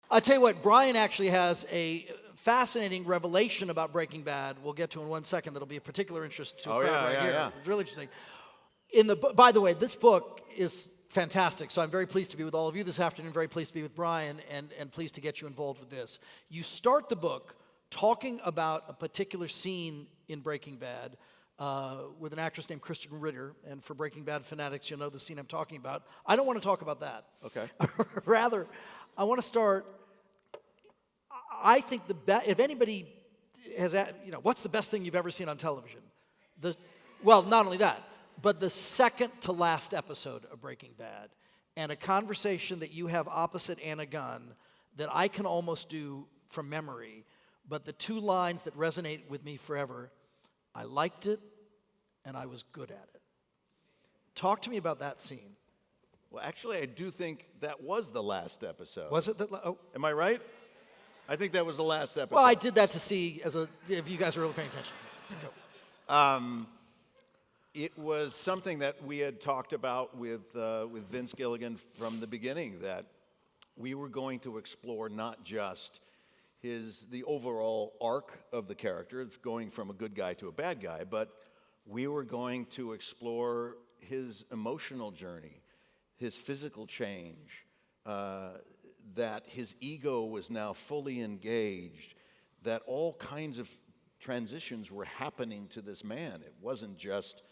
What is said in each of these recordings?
I tell you what, Bryan actually has a fascinating revelation about Breaking Bad. We'll get to in 1 second. That'll be of particular interest to a crowd right here. Yeah. It's really interesting. By the way, this book is fantastic. So I'm very pleased to be with all of you this afternoon. Very pleased to be with Bryan, and pleased to get you involved with this. You start the book talking about a particular scene in Breaking Bad with an actress named Kristen Ritter. And for Breaking Bad fanatics, you'll know the scene I'm talking about. I don't want to talk about that. Okay. Rather, I want to start. I think if anybody has, what's the best thing you've ever seen on television? Well, not only that, but the second to last episode of Breaking Bad, and a conversation that you have opposite Anna Gunn that I can almost do from memory, but the two lines that resonate with me forever: I liked it, and I was good at it. Talk to me about that scene. Well, actually, I do think that was the last episode. Was it? Am I right? I think that was the last episode. Well, I did that to see if you guys are really paying attention. It was something that we had talked about with Vince Gilligan from the beginning, that we were going to explore not just the overall arc of the character, going from a good guy to a bad guy, but we were going to explore his emotional journey, his physical change, that his ego was now fully engaged, that all kinds of transitions were happening to this man. It wasn't just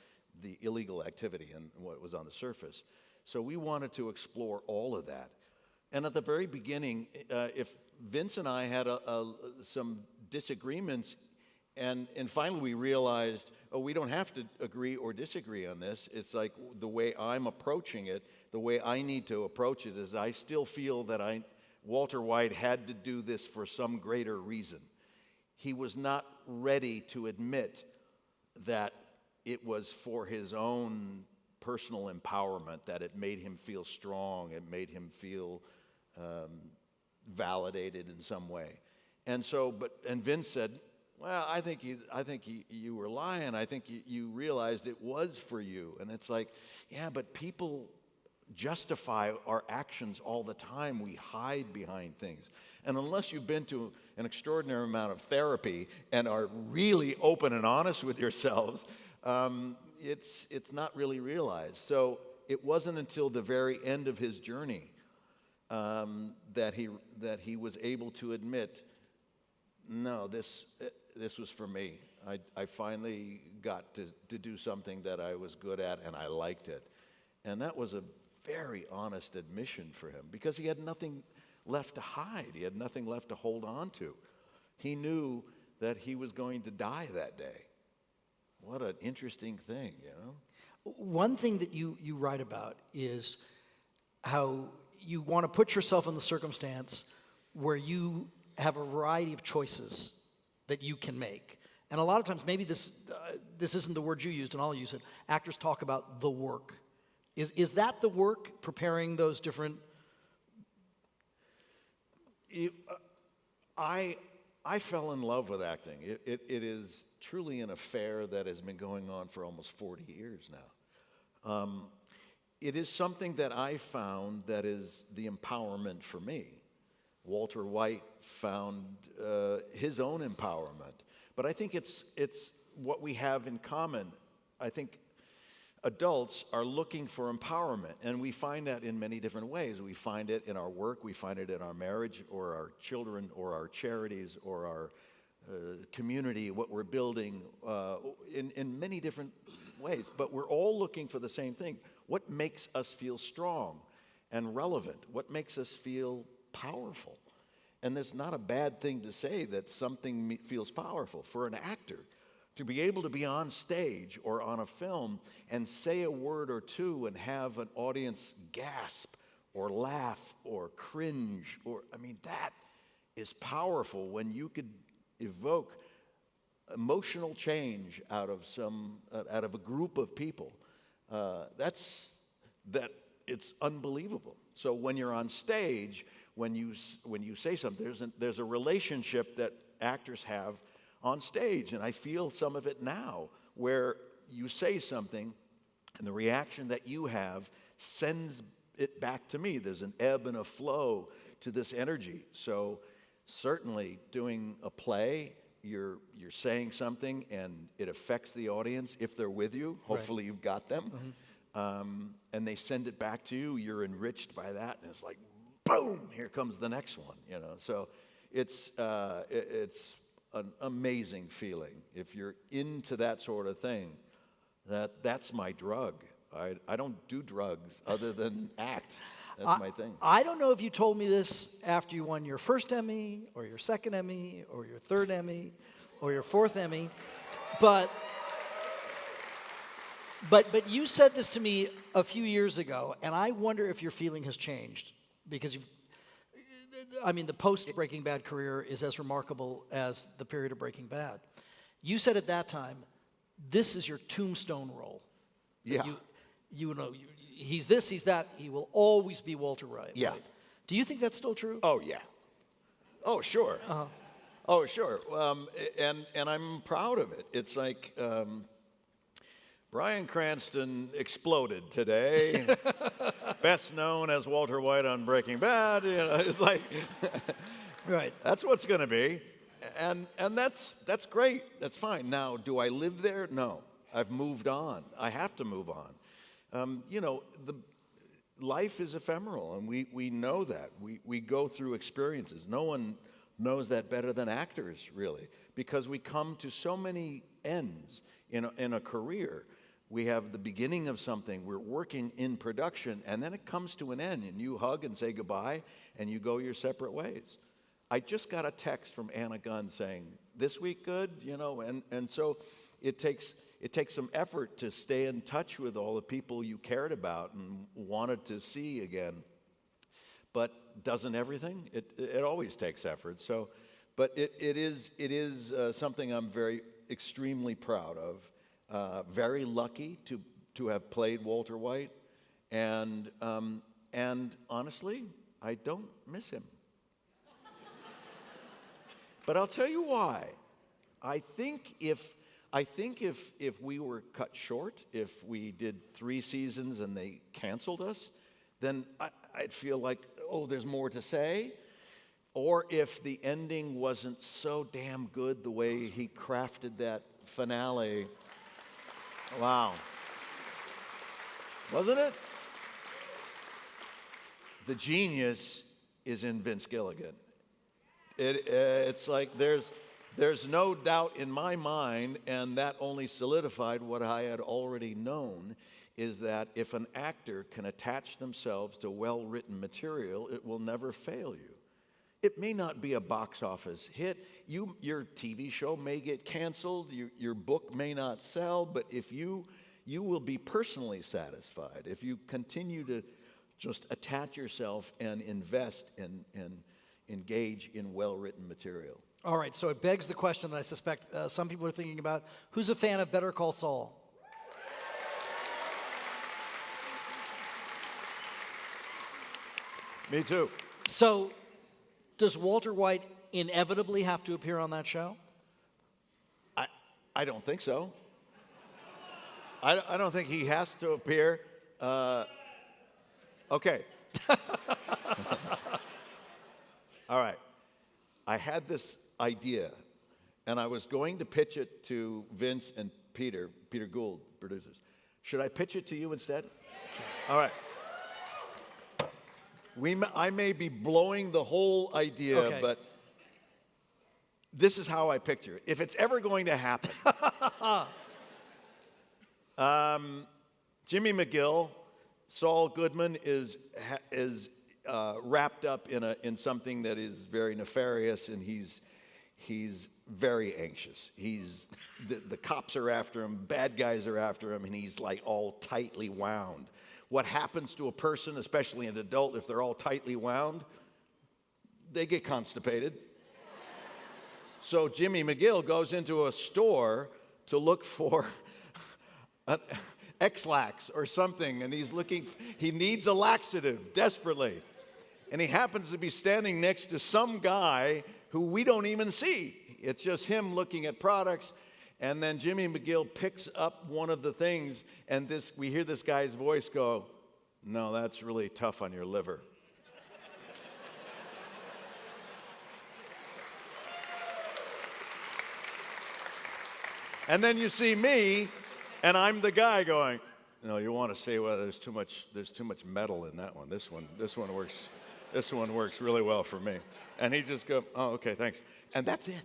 the illegal activity and what was on the surface. So we wanted to explore all of that. And at the very beginning, if Vince and I had some disagreements, and finally we realized, we don't have to agree or disagree on this. It's like the way I'm approaching it, the way I need to approach it is I still feel that Walter White had to do this for some greater reason. He was not ready to admit that it was for his own personal empowerment, that it made him feel strong, it made him feel validated in some way. And Vince said, well, I think you were lying. I think you realized it was for you. And it's like, yeah, but people justify our actions all the time. We hide behind things. And unless you've been to an extraordinary amount of therapy and are really open and honest with yourselves, it's not really realized. So it wasn't until the very end of his journey that he was able to admit, no, this was for me. I finally got to do something that I was good at, and I liked it. And that was a very honest admission for him, because he had nothing left to hide. He had nothing left to hold on to. He knew that he was going to die that day. What an interesting thing, you know? One thing that you write about is how you want to put yourself in the circumstance where you have a variety of choices that you can make. And a lot of times, maybe this isn't the word you used, and I'll use it. Actors talk about the work. Is that the work, preparing those different? I fell in love with acting. It is truly an affair that has been going on for almost 40 years now. It is something that I found that is the empowerment for me. Walter White found his own empowerment. But I think it's what we have in common. I think adults are looking for empowerment, and we find that in many different ways. We find it in our work, we find it in our marriage, or our children, or our charities, or our community, what we're building, in many different ways. But we're all looking for the same thing. What makes us feel strong and relevant? What makes us feel powerful? And it's not a bad thing to say that something feels powerful. For an actor, to be able to be on stage or on a film and say a word or two and have an audience gasp or laugh or cringe, that is powerful when you could evoke emotional change out of a group of people. It's unbelievable. So when you're on stage, when you say something, there's a relationship that actors have on stage, and I feel some of it now, where you say something, and the reaction that you have sends it back to me. There's an ebb and a flow to this energy. So certainly doing a play, you're saying something and it affects the audience if they're with you. Hopefully you've got them. And they send it back to you. You're enriched by that, and it's like, boom, here comes the next one. So it's an amazing feeling. If you're into that sort of thing, that's my drug. I don't do drugs other than act. That's my thing. I don't know if you told me this after you won your first Emmy, or your second Emmy, or your third Emmy, or your fourth Emmy, but you said this to me a few years ago, and I wonder if your feeling has changed, because the post-Breaking Bad career is as remarkable as the period of Breaking Bad. You said at that time, this is your tombstone role. Yeah. He's this, he's that, he will always be Walter White. Yeah. Right? Do you think that's still true? Oh, yeah. Oh, sure. Uh-huh. Oh, sure. And I'm proud of it. It's like Bryan Cranston exploded today, best known as Walter White on Breaking Bad. It's like, right. That's what's going to be. And that's great. That's fine. Now, do I live there? No. I've moved on. I have to move on. The life is ephemeral, and we know that. We go through experiences. No one knows that better than actors, really, because we come to so many ends in a career. We have the beginning of something. We're working in production, and then it comes to an end, and you hug and say goodbye, and you go your separate ways. I just got a text from Anna Gunn saying, "This week good?" And so it takes some effort to stay in touch with all the people you cared about and wanted to see again. But doesn't everything? It always takes effort. So, but it is something I'm extremely proud of. Very lucky to have played Walter White, and honestly, I don't miss him. But I'll tell you why. I think if we were cut short, if we did 3 seasons and they canceled us, then I'd feel like, oh, there's more to say. Or if the ending wasn't so damn good the way he crafted that finale. Wow. Wasn't it? The genius is in Vince Gilligan. It's like there's no doubt in my mind, and that only solidified what I had already known, is that if an actor can attach themselves to well-written material, it will never fail you. It may not be a box office hit. Your TV show may get canceled. Your book may not sell, but if you will be personally satisfied if you continue to just attach yourself and invest and engage in well-written material. All right, so it begs the question that I suspect some people are thinking about. Who's a fan of Better Call Saul? Me too. So, does Walter White inevitably have to appear on that show? I don't think so. I don't think he has to appear. Okay. All right. I had this idea, and I was going to pitch it to Vince and Peter Gould, producers. Should I pitch it to you instead? All right. I may be blowing the whole idea, okay. But this is how I picture it. If it's ever going to happen, Jimmy McGill, Saul Goodman is wrapped up in something that is very nefarious, and he's very anxious. The cops are after him, bad guys are after him, and he's like all tightly wound. What happens to a person, especially an adult, if they're all tightly wound? They get constipated. So Jimmy McGill goes into a store to look for an X-Lax or something, and he needs a laxative desperately. And he happens to be standing next to some guy who we don't even see. It's just him looking at products. And then Jimmy McGill picks up one of the things, and we hear this guy's voice go, no, that's really tough on your liver. And then you see me, and I'm the guy going, no, you want to say, well, there's too much metal in that one. This one works really well for me. And he just go, oh, okay, thanks. And that's it.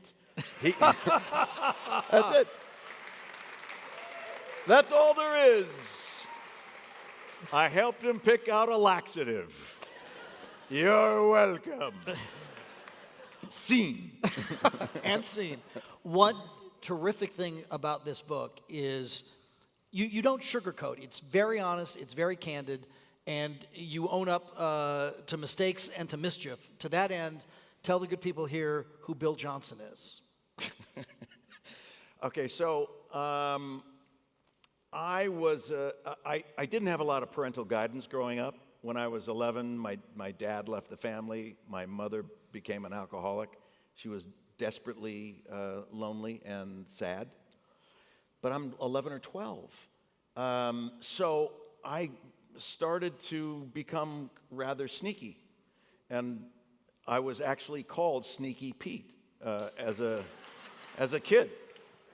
That's it. That's all there is. I helped him pick out a laxative. You're welcome. Scene. And scene. One terrific thing about this book is you don't sugarcoat. It's very honest, it's very candid, and you own up to mistakes and to mischief. To that end, tell the good people here who Bill Johnson is. Okay, so I didn't have a lot of parental guidance growing up. When I was 11, my dad left the family. My mother became an alcoholic. She was desperately lonely and sad. But I'm 11 or 12. So I started to become rather sneaky. And I was actually called Sneaky Pete as a kid.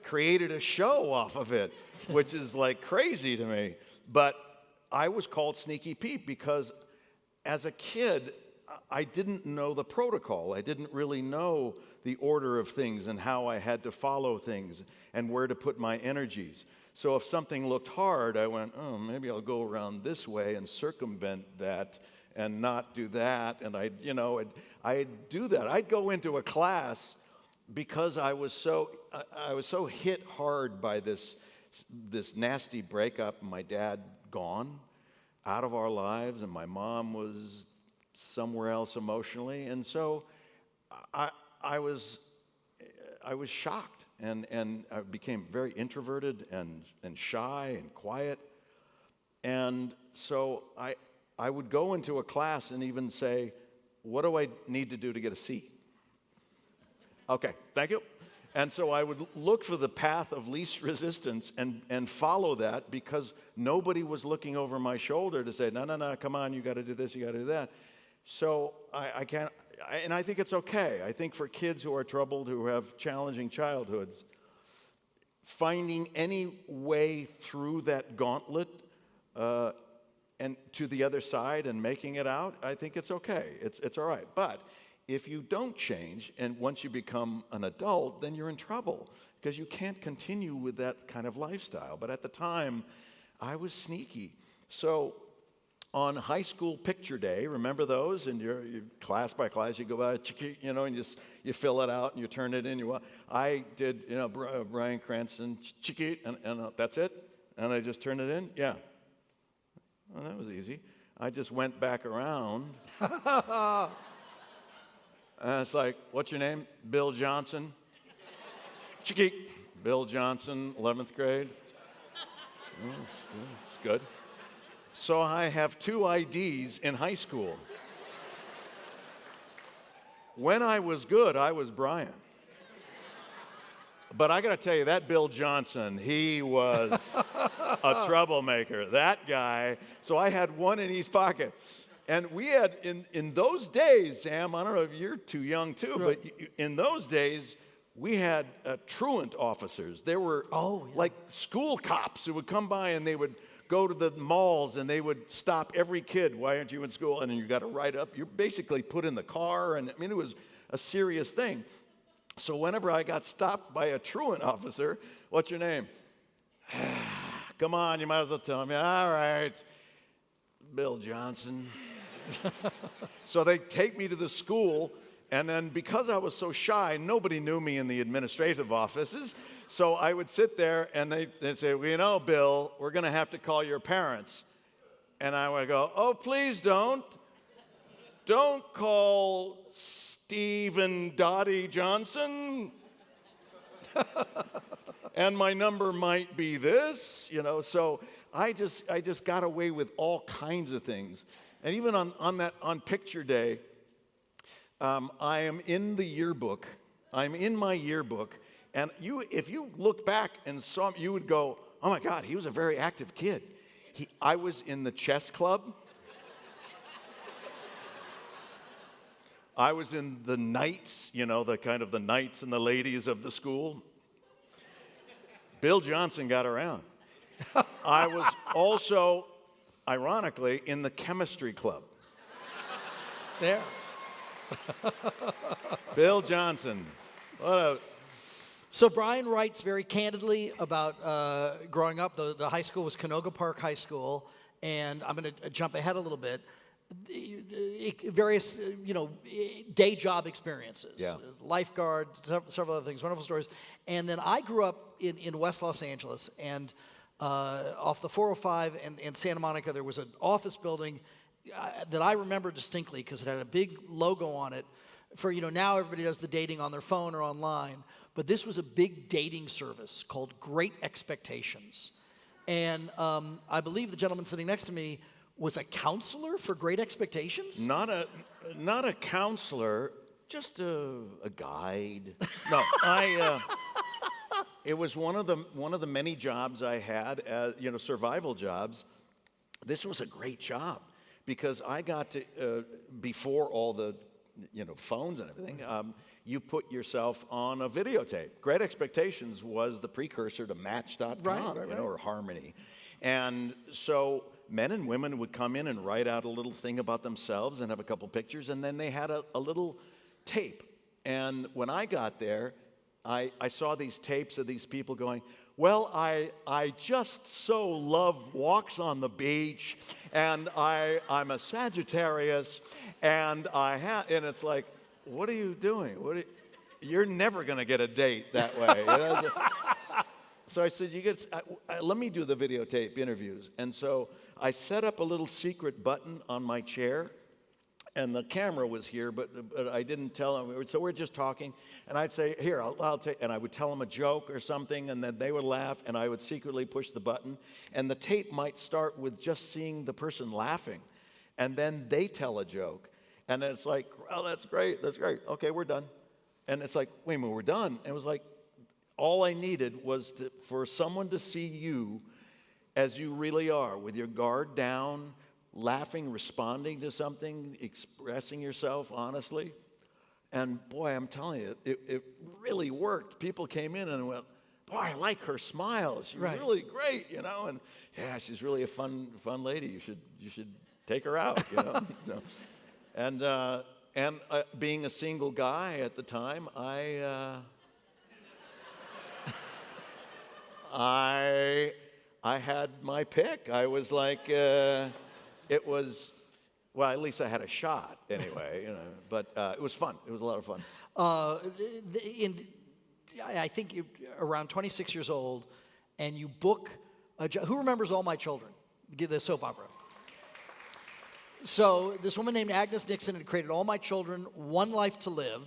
Created a show off of it, which is like crazy to me. But I was called Sneaky Pete because as a kid, I didn't know the protocol. I didn't really know the order of things and how I had to follow things and where to put my energies. So if something looked hard, I went, oh, maybe I'll go around this way and circumvent that and not do that. And I'd do that. I'd go into a class because I was so hit hard by this nasty breakup, my dad gone out of our lives, and my mom was somewhere else emotionally, and so I was shocked, and I became very introverted and shy and quiet, and so I would go into a class and even say, what do I need to do to get a C? Okay, thank you. And so I would look for the path of least resistance and follow that because nobody was looking over my shoulder to say, no, come on, you got to do this, you got to do that. So I can't, and I think it's okay. I think for kids who are troubled, who have challenging childhoods, finding any way through that gauntlet and to the other side and making it out, I think it's okay. It's all right. But if you don't change, and once you become an adult, then you're in trouble because you can't continue with that kind of lifestyle. But at the time, I was sneaky. So on high school picture day, remember those? And you're class by class, you go by, and you fill it out and you turn it in. I did, Bryan Cranston, and that's it. And I just turned it in. Yeah. Well, that was easy. I just went back around. And it's like, what's your name? Bill Johnson. Chicky. Bill Johnson, 11th grade. Oh, it's good. So I have 2 IDs in high school. When I was good, I was Brian. But I got to tell you, that Bill Johnson, he was a troublemaker. That guy. So I had one in each pocket. And we had, in those days, Sam, I don't know if you're too young too, but in those days, we had truant officers. There were like school cops who would come by and they would go to the malls and they would stop every kid. Why aren't you in school? And then you got to write up. You're basically put in the car. And I mean, it was a serious thing. So whenever I got stopped by a truant officer, what's your name? Come on, you might as well tell me. All right, Bill Johnson. So they take me to the school, and then because I was so shy, nobody knew me in the administrative offices. So I would sit there, and they'd say, well, Bill, we're going to have to call your parents. And I would go, oh, please don't. Don't call Stephen Dottie Johnson. And my number might be this, So I just got away with all kinds of things. And even on picture day, I am in the yearbook. I'm in my yearbook, and if you look back and saw him, you would go, "Oh my God, he was a very active kid." I was in the chess club. I was in the knights, the kind of the knights and the ladies of the school. Bill Johnson got around. I was also, ironically, in the chemistry club. There. Bill Johnson. So Bryan writes very candidly about growing up. The high school was Canoga Park High School, and I'm going to jump ahead a little bit. Various, day job experiences, Yeah. lifeguard, several other things, wonderful stories. And then I grew up in West Los Angeles, and off the 405 and Santa Monica, there was an office building that I remember distinctly because it had a big logo on it. For, now everybody does the dating on their phone or online, but this was a big dating service called Great Expectations. And I believe the gentleman sitting next to me was a counselor for Great Expectations? Not a counselor, just a guide. No, it was one of the many jobs I had, as, survival jobs. This was a great job because I got to, before all the, phones and everything, you put yourself on a videotape. Great Expectations was the precursor to Match.com, Right. Or Harmony. And so men and women would come in and write out a little thing about themselves and have a couple pictures, and then they had a little tape. And when I got there, I saw these tapes of these people going, well, I just so love walks on the beach, and I'm a Sagittarius, and and it's like, what are you doing? You're never going to get a date that way. So I said, let me do the videotape interviews. And so I set up a little secret button on my chair, and the camera was here, but I didn't tell them. So we're just talking, and I'd say, here, I'll take, and I would tell them a joke or something, and then they would laugh, and I would secretly push the button. And the tape might start with just seeing the person laughing, and then they tell a joke. And then it's like, oh, that's great. Okay, we're done. And it's like, wait a minute, we're done. And it was like, all I needed was for someone to see you as you really are, with your guard down, laughing, responding to something, expressing yourself honestly. And boy, I'm telling you, it really worked. People came in and went, boy, I like her smile. She's really great, And yeah, she's really a fun lady. You should take her out, So, and being a single guy at the time, I had my pick. I was like, it was, well, at least I had a shot anyway, But it was fun. It was a lot of fun. I think you're around 26 years old, and you book a job. Who remembers All My Children? The soap opera. So this woman named Agnes Nixon had created All My Children, One Life to Live,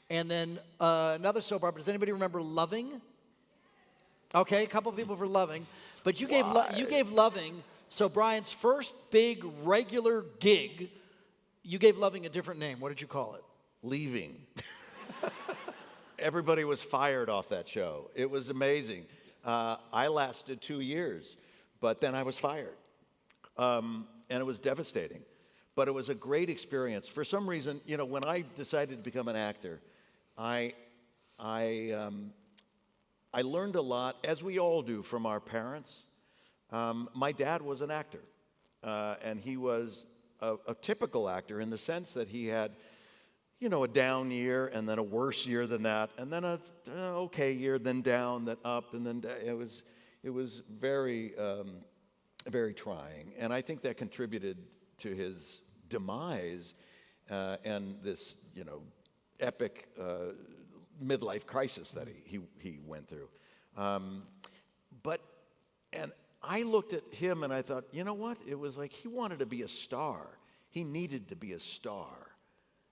and then another soap opera. Does anybody remember Loving? Okay, a couple of people for Loving, but you gave Loving. So Bryan's first big regular gig, you gave Loving a different name. What did you call it? Leaving. Everybody was fired off that show. It was amazing. I lasted 2 years, but then I was fired, and it was devastating. But it was a great experience. For some reason, when I decided to become an actor, I learned a lot, as we all do, from our parents. My dad was an actor, and he was a typical actor in the sense that he had, a down year and then a worse year than that, and then an okay year, then down, then up, and then it was very, very trying. And I think that contributed to his demise and this, epic midlife crisis that he went through. And I looked at him and I thought, you know what? It was like he wanted to be a star. He needed to be a star.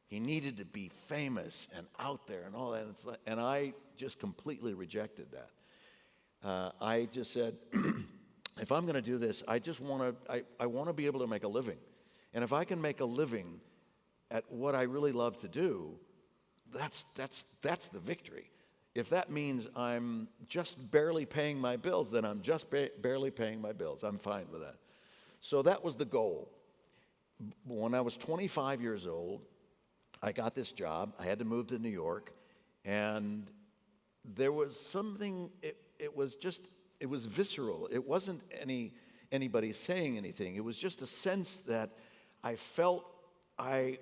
He needed to be famous and out there and all that. And I just completely rejected that. I just said, if I'm going to do this, I want to be able to make a living. And if I can make a living at what I really love to do, that's the victory. If that means I'm just barely paying my bills, then I'm just barely paying my bills. I'm fine with that. So that was the goal. When I was 25 years old, I got this job. I had to move to New York, and there was something. It was visceral. It wasn't anybody saying anything. It was just a sense that I felt I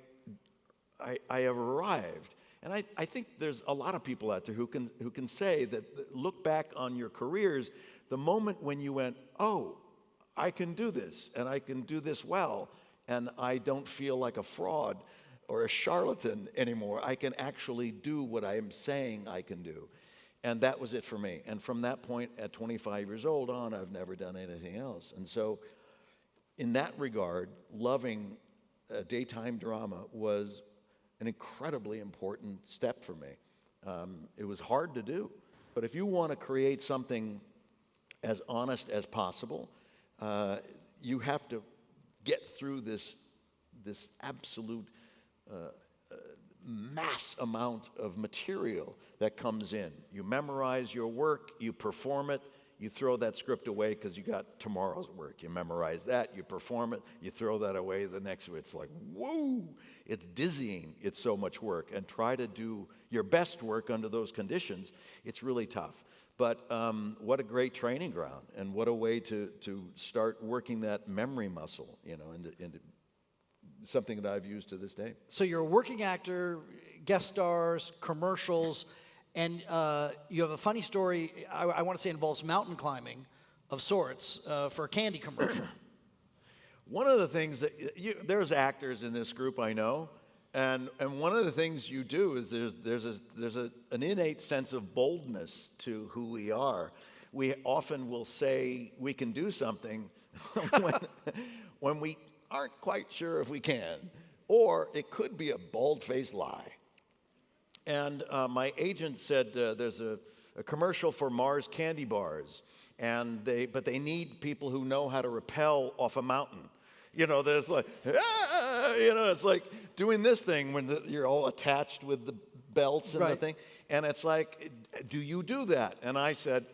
have arrived. And I think there's a lot of people out there who can say that, look back on your careers, the moment when you went, oh, I can do this, and I can do this well, and I don't feel like a fraud or a charlatan anymore. I can actually do what I am saying I can do. And that was it for me. And from that point, at 25 years old on, I've never done anything else. And so in that regard, loving daytime drama was an incredibly important step for me. It was hard to do. But if you want to create something as honest as possible, you have to get through this absolute mass amount of material that comes in. You memorize your work, you perform it, you throw that script away because you got tomorrow's work. You memorize that, you perform it, you throw that away the next week. It's like, whoa, it's dizzying. It's so much work. And try to do your best work under those conditions. It's really tough. But what a great training ground, and what a way to start working that memory muscle, into something that I've used to this day. So you're a working actor, guest stars, commercials, and you have a funny story, I want to say involves mountain climbing of sorts for a candy commercial. One of the things that, there's actors in this group I know, and one of the things you do is there's an innate sense of boldness to who we are. We often will say we can do something when we aren't quite sure if we can, or it could be a bald-faced lie. And my agent said there's a commercial for Mars candy bars, but they need people who know how to rappel off a mountain. There's like, it's like doing this thing when you're all attached with the belts and the thing. And it's like, do you do that? And I said,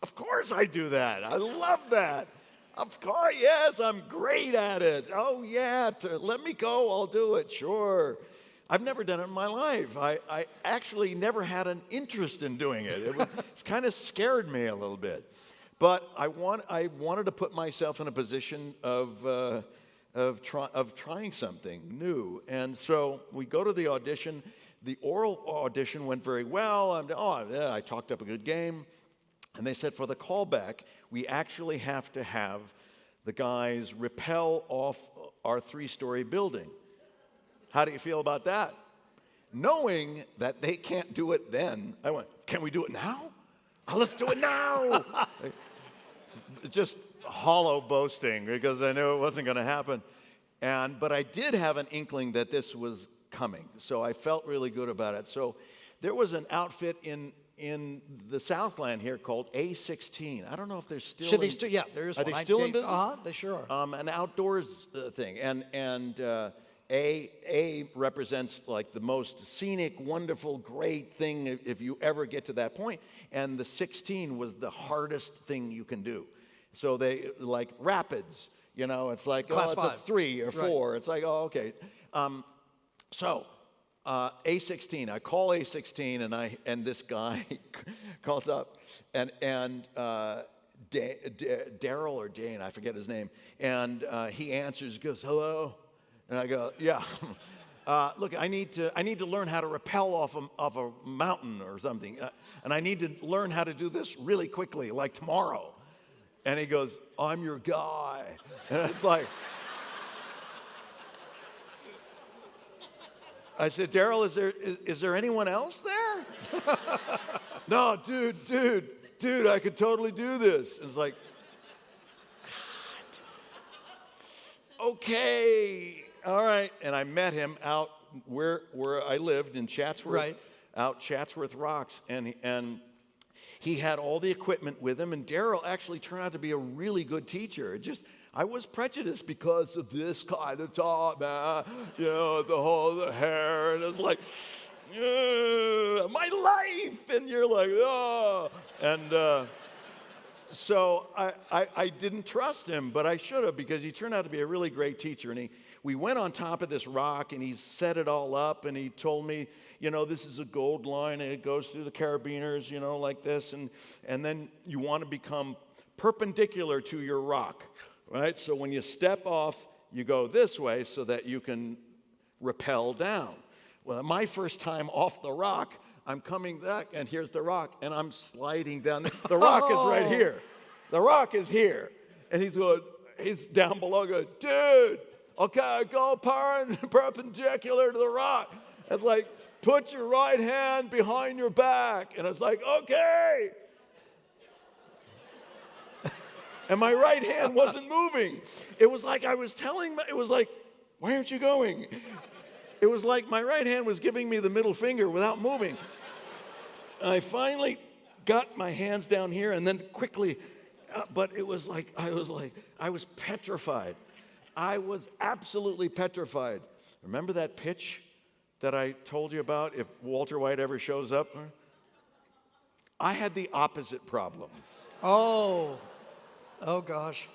of course I do that. I love that. Of course, yes, I'm great at it. Oh, yeah, let me go, I'll do it, sure. I've never done it in my life. I actually never had an interest in doing it. It's kind of scared me a little bit. But I wanted to put myself in a position of trying something new. And so we go to the audition. The oral audition went very well. I talked up a good game. And they said for the callback, we actually have to have the guys rappel off our 3-story building. How do you feel about that? Knowing that they can't do it then, I went, can we do it now? Oh, let's do it now. Just hollow boasting because I knew it wasn't going to happen. But I did have an inkling that this was coming. So I felt really good about it. So there was an outfit in the Southland here called A16. I don't know if they're still. Should they still? Yeah, there is. Are they still in business? They sure are. An outdoors thing, and A represents like the most scenic, wonderful, great thing if you ever get to that point. And the 16 was the hardest thing you can do. So they like rapids. It's like Class it's 5. a 3 or 4. Right. It's like okay. So. A16. I call A16, and this guy calls up, and Daryl or Dane, I forget his name, and he answers, goes, "Hello," and I go, "Yeah." Look, I need to learn how to rappel off a mountain or something, and I need to learn how to do this really quickly, like tomorrow. And he goes, "I'm your guy," and it's like. I said, Daryl, is there anyone else there? No, dude, I could totally do this. And it's like, okay, all right. And I met him out where I lived in Chatsworth, out Chatsworth Rocks, and he had all the equipment with him. And Daryl actually turned out to be a really good teacher. I was prejudiced because of this kind of top, the hair, and it's like, my life, and you're like, oh. And so I didn't trust him, but I should have because he turned out to be a really great teacher. And we went on top of this rock, and he set it all up, and he told me, this is a gold line, and it goes through the carabiners, like this, and then you want to become perpendicular to your rock, right? So when you step off, you go this way so that you can rappel down. Well, my first time off the rock, I'm coming back, and here's the rock, and I'm sliding down. The rock is right here. The rock is here. And he's down below going, dude, okay, go perpendicular to the rock. It's like, put your right hand behind your back. And it's like, okay. And my right hand wasn't moving. It was like I was it was like, why aren't you going? It was like my right hand was giving me the middle finger without moving. I finally got my hands down here, and then quickly, but it was like, I was petrified. I was absolutely petrified. Remember that pitch that I told you about, if Walter White ever shows up? I had the opposite problem. Oh gosh.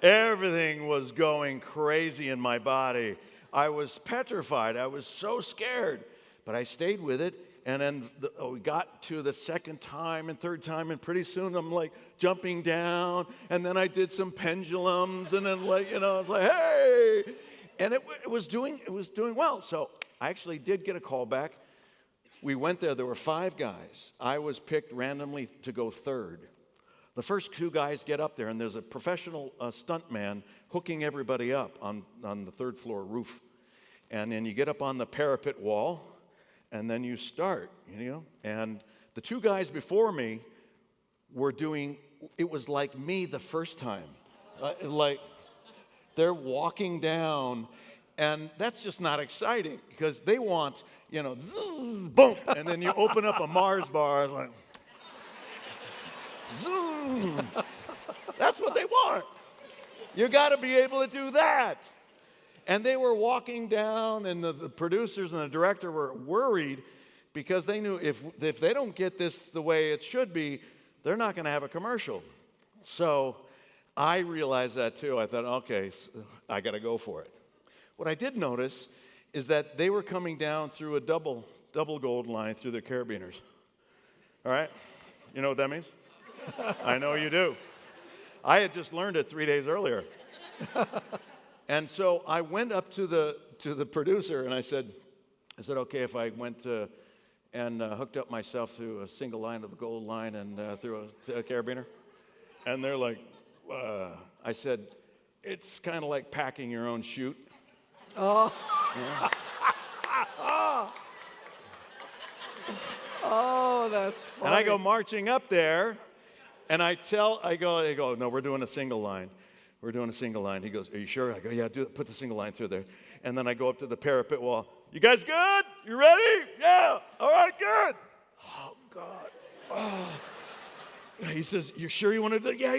Everything was going crazy in my body. I was petrified. I was so scared. But I stayed with it, and then we got to the second time and third time, and pretty soon I'm like jumping down, and then I did some pendulums, and then I was like, hey! And it was doing well. So I actually did get a call back. We went there. There were 5 guys. I was picked randomly to go third. The first 2 guys get up there, and there's a professional stuntman hooking everybody up on the 3rd floor roof. And then you get up on the parapet wall, and then you start, And the 2 guys before me were it was like me the first time. Like, they're walking down, and that's just not exciting, because they want, zzz, boom, and then you open up a Mars bar, like, zoom. That's what they want. You got to be able to do that. And they were walking down, and the producers and the director were worried, because they knew if they don't get this the way it should be, they're not going to have a commercial. So I realized that too. I thought, okay, I got to go for it. What I did notice is that they were coming down through a double gold line through their carabiners. All right? You know what that means? I know you do. I had just learned it 3 days earlier. And so I went up to the producer, and I said, okay if I went and hooked up myself through a single line of the gold line and through a carabiner? And they're like, I said, it's kind of like packing your own chute. Oh. Yeah. Oh, that's funny. And I go marching up there, and I go, no, we're doing a single line. We're doing a single line. He goes, are you sure? I go, yeah, put the single line through there. And then I go up to the parapet wall. You guys good? You ready? Yeah. All right, good. Oh, God. Oh. He says, you sure you want to do it? Yeah.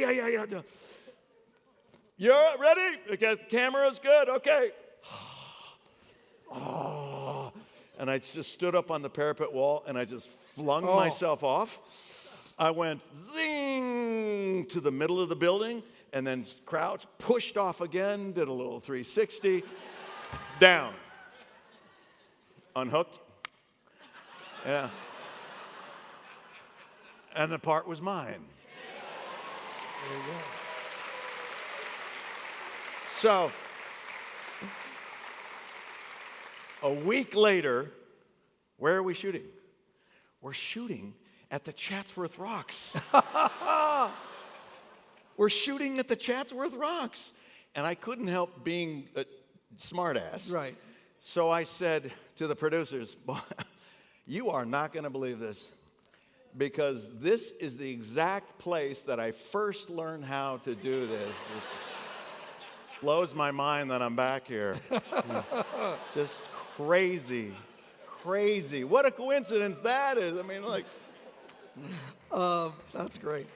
You're ready? Okay, the camera's good. Okay. Oh. And I just stood up on the parapet wall, and I just flung myself off. I went zing to the middle of the building, and then crouched, pushed off again, did a little 360, down, unhooked. Yeah. And the part was mine. There you go. So, a week later, where are we shooting? We're shooting at the Chatsworth Rocks. We're shooting at the Chatsworth Rocks. And I couldn't help being a smartass. Right. So I said to the producers, you are not going to believe this, because this is the exact place that I first learned how to do this. It blows my mind that I'm back here. Just crazy. What a coincidence that is. I mean, like. That's great.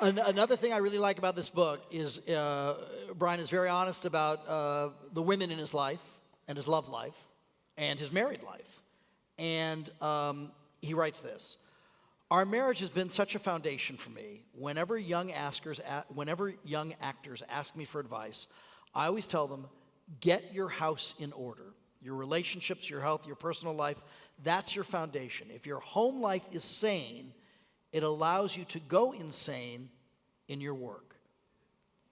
Another thing I really like about this book is Bryan is very honest about the women in his life and his love life and his married life. And he writes this: Our marriage has been such a foundation for me. Whenever young actors ask me for advice, I always tell them, get your house in order. Your relationships, your health, your personal life, that's your foundation. If your home life is sane, it allows you to go insane in your work.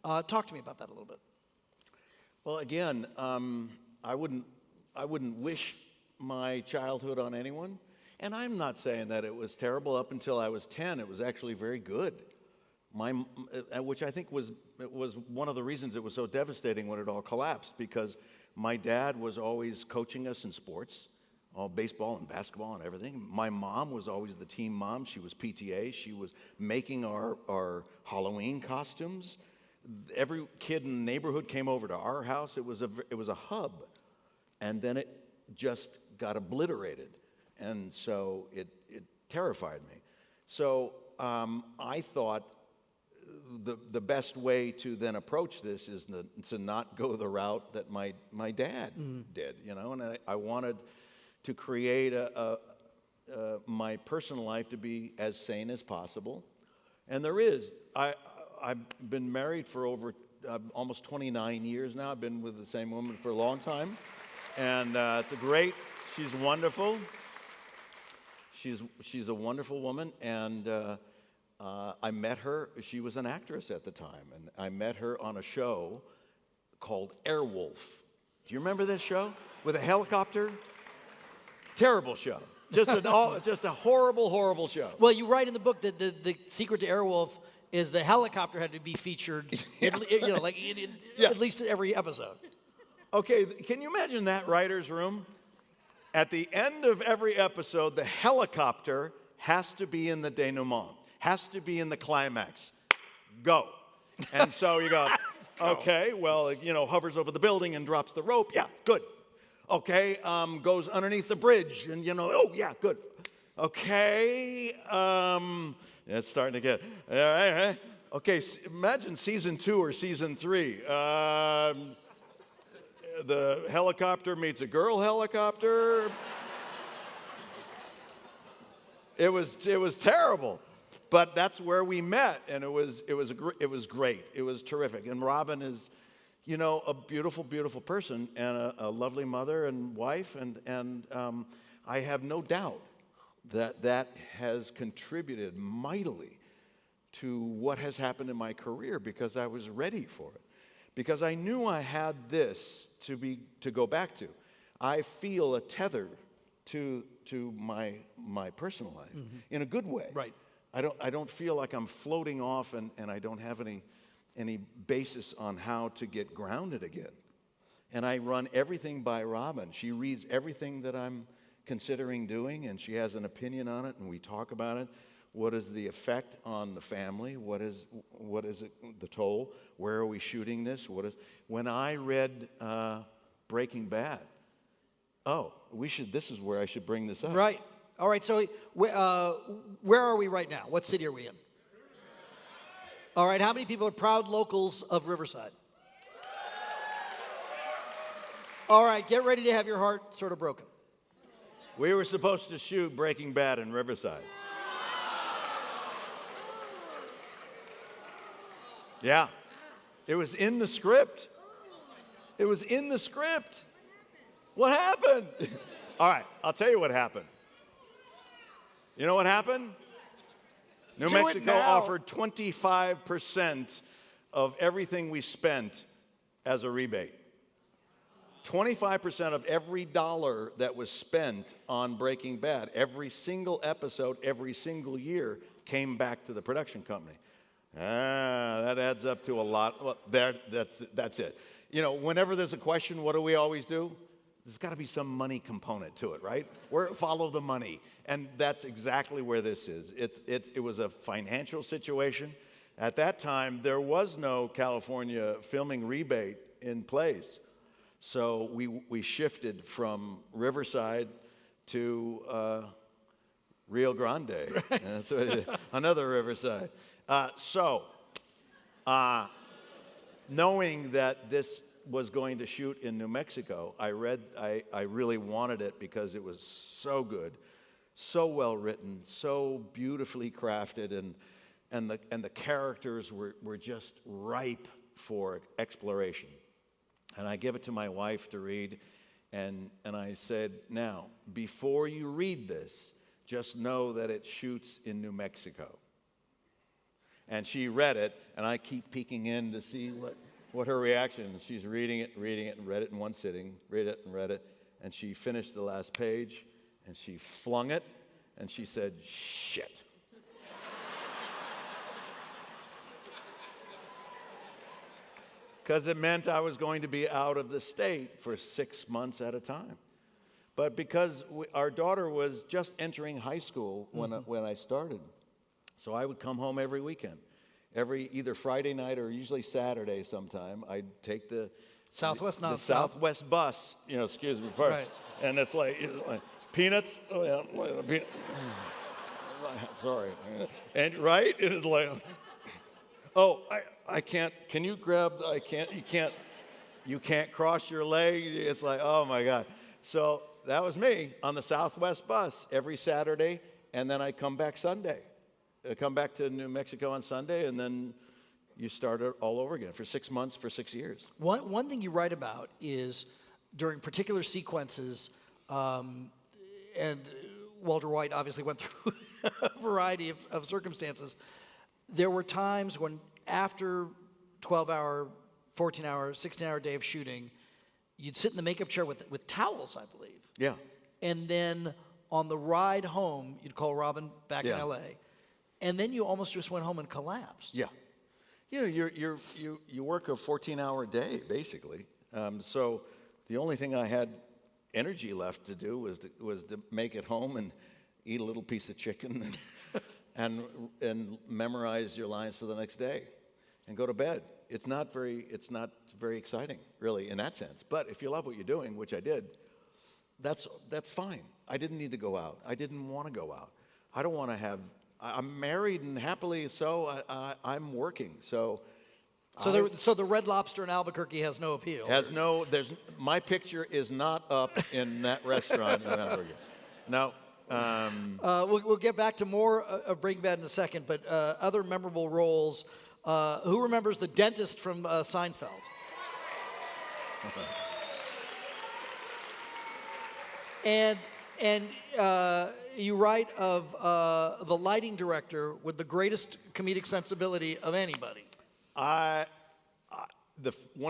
Talk to me about that a little bit. Well, again, I wouldn't wish my childhood on anyone. And I'm not saying that it was terrible. Up until I was 10, it was actually very good. Which I think was one of the reasons it was so devastating when it all collapsed, because my dad was always coaching us in sports, all baseball and basketball and everything. My mom was always the team mom. She was PTA. She was making our Halloween costumes. Every kid in the neighborhood came over to our house. It was a hub, and then it just got obliterated, and so it terrified me. So I thought the best way to then approach this is to not go the route that my dad did, you know. And I wanted to create my personal life to be as sane as possible, and there is. I've been married for over almost 29 years now. I've been with the same woman for a long time, and she's wonderful. She's a wonderful woman, and I met her. She was an actress at the time, and I met her on a show called Airwolf. Do you remember this show with a helicopter? Terrible show. Just a horrible, horrible show. Well, you write in the book that the secret to Airwolf is the helicopter had to be featured, at least in every episode. Okay, can you imagine that writer's room? At the end of every episode, the helicopter has to be in the denouement, has to be in the climax. Go. And so you go, okay, well, hovers over the building and drops the rope. Yeah, good. Okay, goes underneath the bridge and, oh, yeah, good. Okay, it's starting to get, all right. Okay, imagine season 2 or season 3. The helicopter meets a girl helicopter. It was terrible, but that's where we met, and it was great. It was terrific. And Robin is, a beautiful, beautiful person and a lovely mother and wife, and I have no doubt that has contributed mightily to what has happened in my career, because I was ready for it. Because I knew I had this to go back to. I feel a tether to my personal life in a good way. Right. I don't feel like I'm floating off and I don't have any basis on how to get grounded again. And I run everything by Robin. She reads everything that I'm considering doing, and she has an opinion on it, and we talk about it. What is the effect on the family? What is it, the toll? Where are we shooting this? When I read Breaking Bad, this is where I should bring this up. Right. All right, so where are we right now? What city are we in? All right, how many people are proud locals of Riverside? All right, get ready to have your heart sort of broken. We were supposed to shoot Breaking Bad in Riverside. Yeah, it was in the script. It was in the script. What happened? All right, I'll tell you what happened. You know what happened? New Mexico offered 25% of everything we spent as a rebate. 25% of every dollar that was spent on Breaking Bad, every single episode, every single year, came back to the production company. That adds up to a lot. Well, that's it. Whenever there's a question, what do we always do? There's got to be some money component to it, right? Follow the money. And that's exactly where this is. It was a financial situation. At that time, there was no California filming rebate in place. So we shifted from Riverside to Rio Grande. Right. That's what it is. Another Riverside. Knowing that this was going to shoot in New Mexico, I really wanted it because it was so good. So well written, so beautifully crafted, and the characters were just ripe for exploration. And I give it to my wife to read, and I said, now, before you read this, just know that it shoots in New Mexico. And she read it, and I keep peeking in to see what her reaction is. She's reading it, and read it in one sitting, read it, and she finished the last page, and she flung it, and she said, shit. Because it meant I was going to be out of the state for 6 months at a time. But because our daughter was just entering high school when I started, so I would come home every weekend. Either Friday night or usually Saturday sometime, I'd take the Southwest the nonstop. Southwest bus, excuse me, pardon. Right. And it's like peanuts. Oh yeah, sorry. And right, it is like, oh, I can't. Can you grab? I can't. You can't cross your leg. It's like, oh my God. So that was me on the Southwest bus every Saturday, and then I come back Sunday. I come back to New Mexico on Sunday, and then you start it all over again for 6 months, for 6 years. One thing you write about is during particular sequences, and Walter White obviously went through a variety of circumstances. There were times when after 12-hour, 14-hour, 16-hour day of shooting, you'd sit in the makeup chair with towels, I believe. Yeah. And then on the ride home, you'd call Robin back in L.A., and then you almost just went home and collapsed. Yeah. You work a 14-hour day, basically. So the only thing I had energy left to do was to make it home and eat a little piece of chicken and memorize your lines for the next day and go to bed. It's not very exciting, really, in that sense. But if you love what you're doing, which I did, that's fine. I didn't need to go out. I didn't want to go out. I don't want to have. I'm married and happily so. I'm working. So the Red Lobster in Albuquerque has no appeal. My picture is not up in that restaurant in Albuquerque. No. We'll get back to more of Breaking Bad in a second, but other memorable roles. Who remembers the dentist from Seinfeld? And you write of the lighting director with the greatest comedic sensibility of anybody. One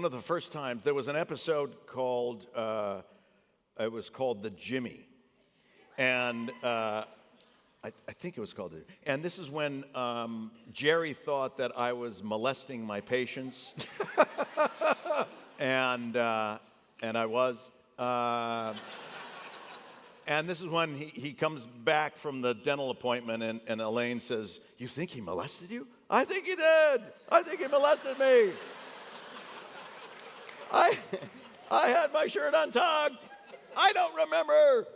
of the first times, there was an episode called, it was called The Jimmy. And I think it was called it. And this is when Jerry thought that I was molesting my patients. and I was. And this is when he comes back from the dental appointment, and Elaine says, "You think he molested you?" "I think he did. I think he molested me. I had my shirt untucked. I don't remember."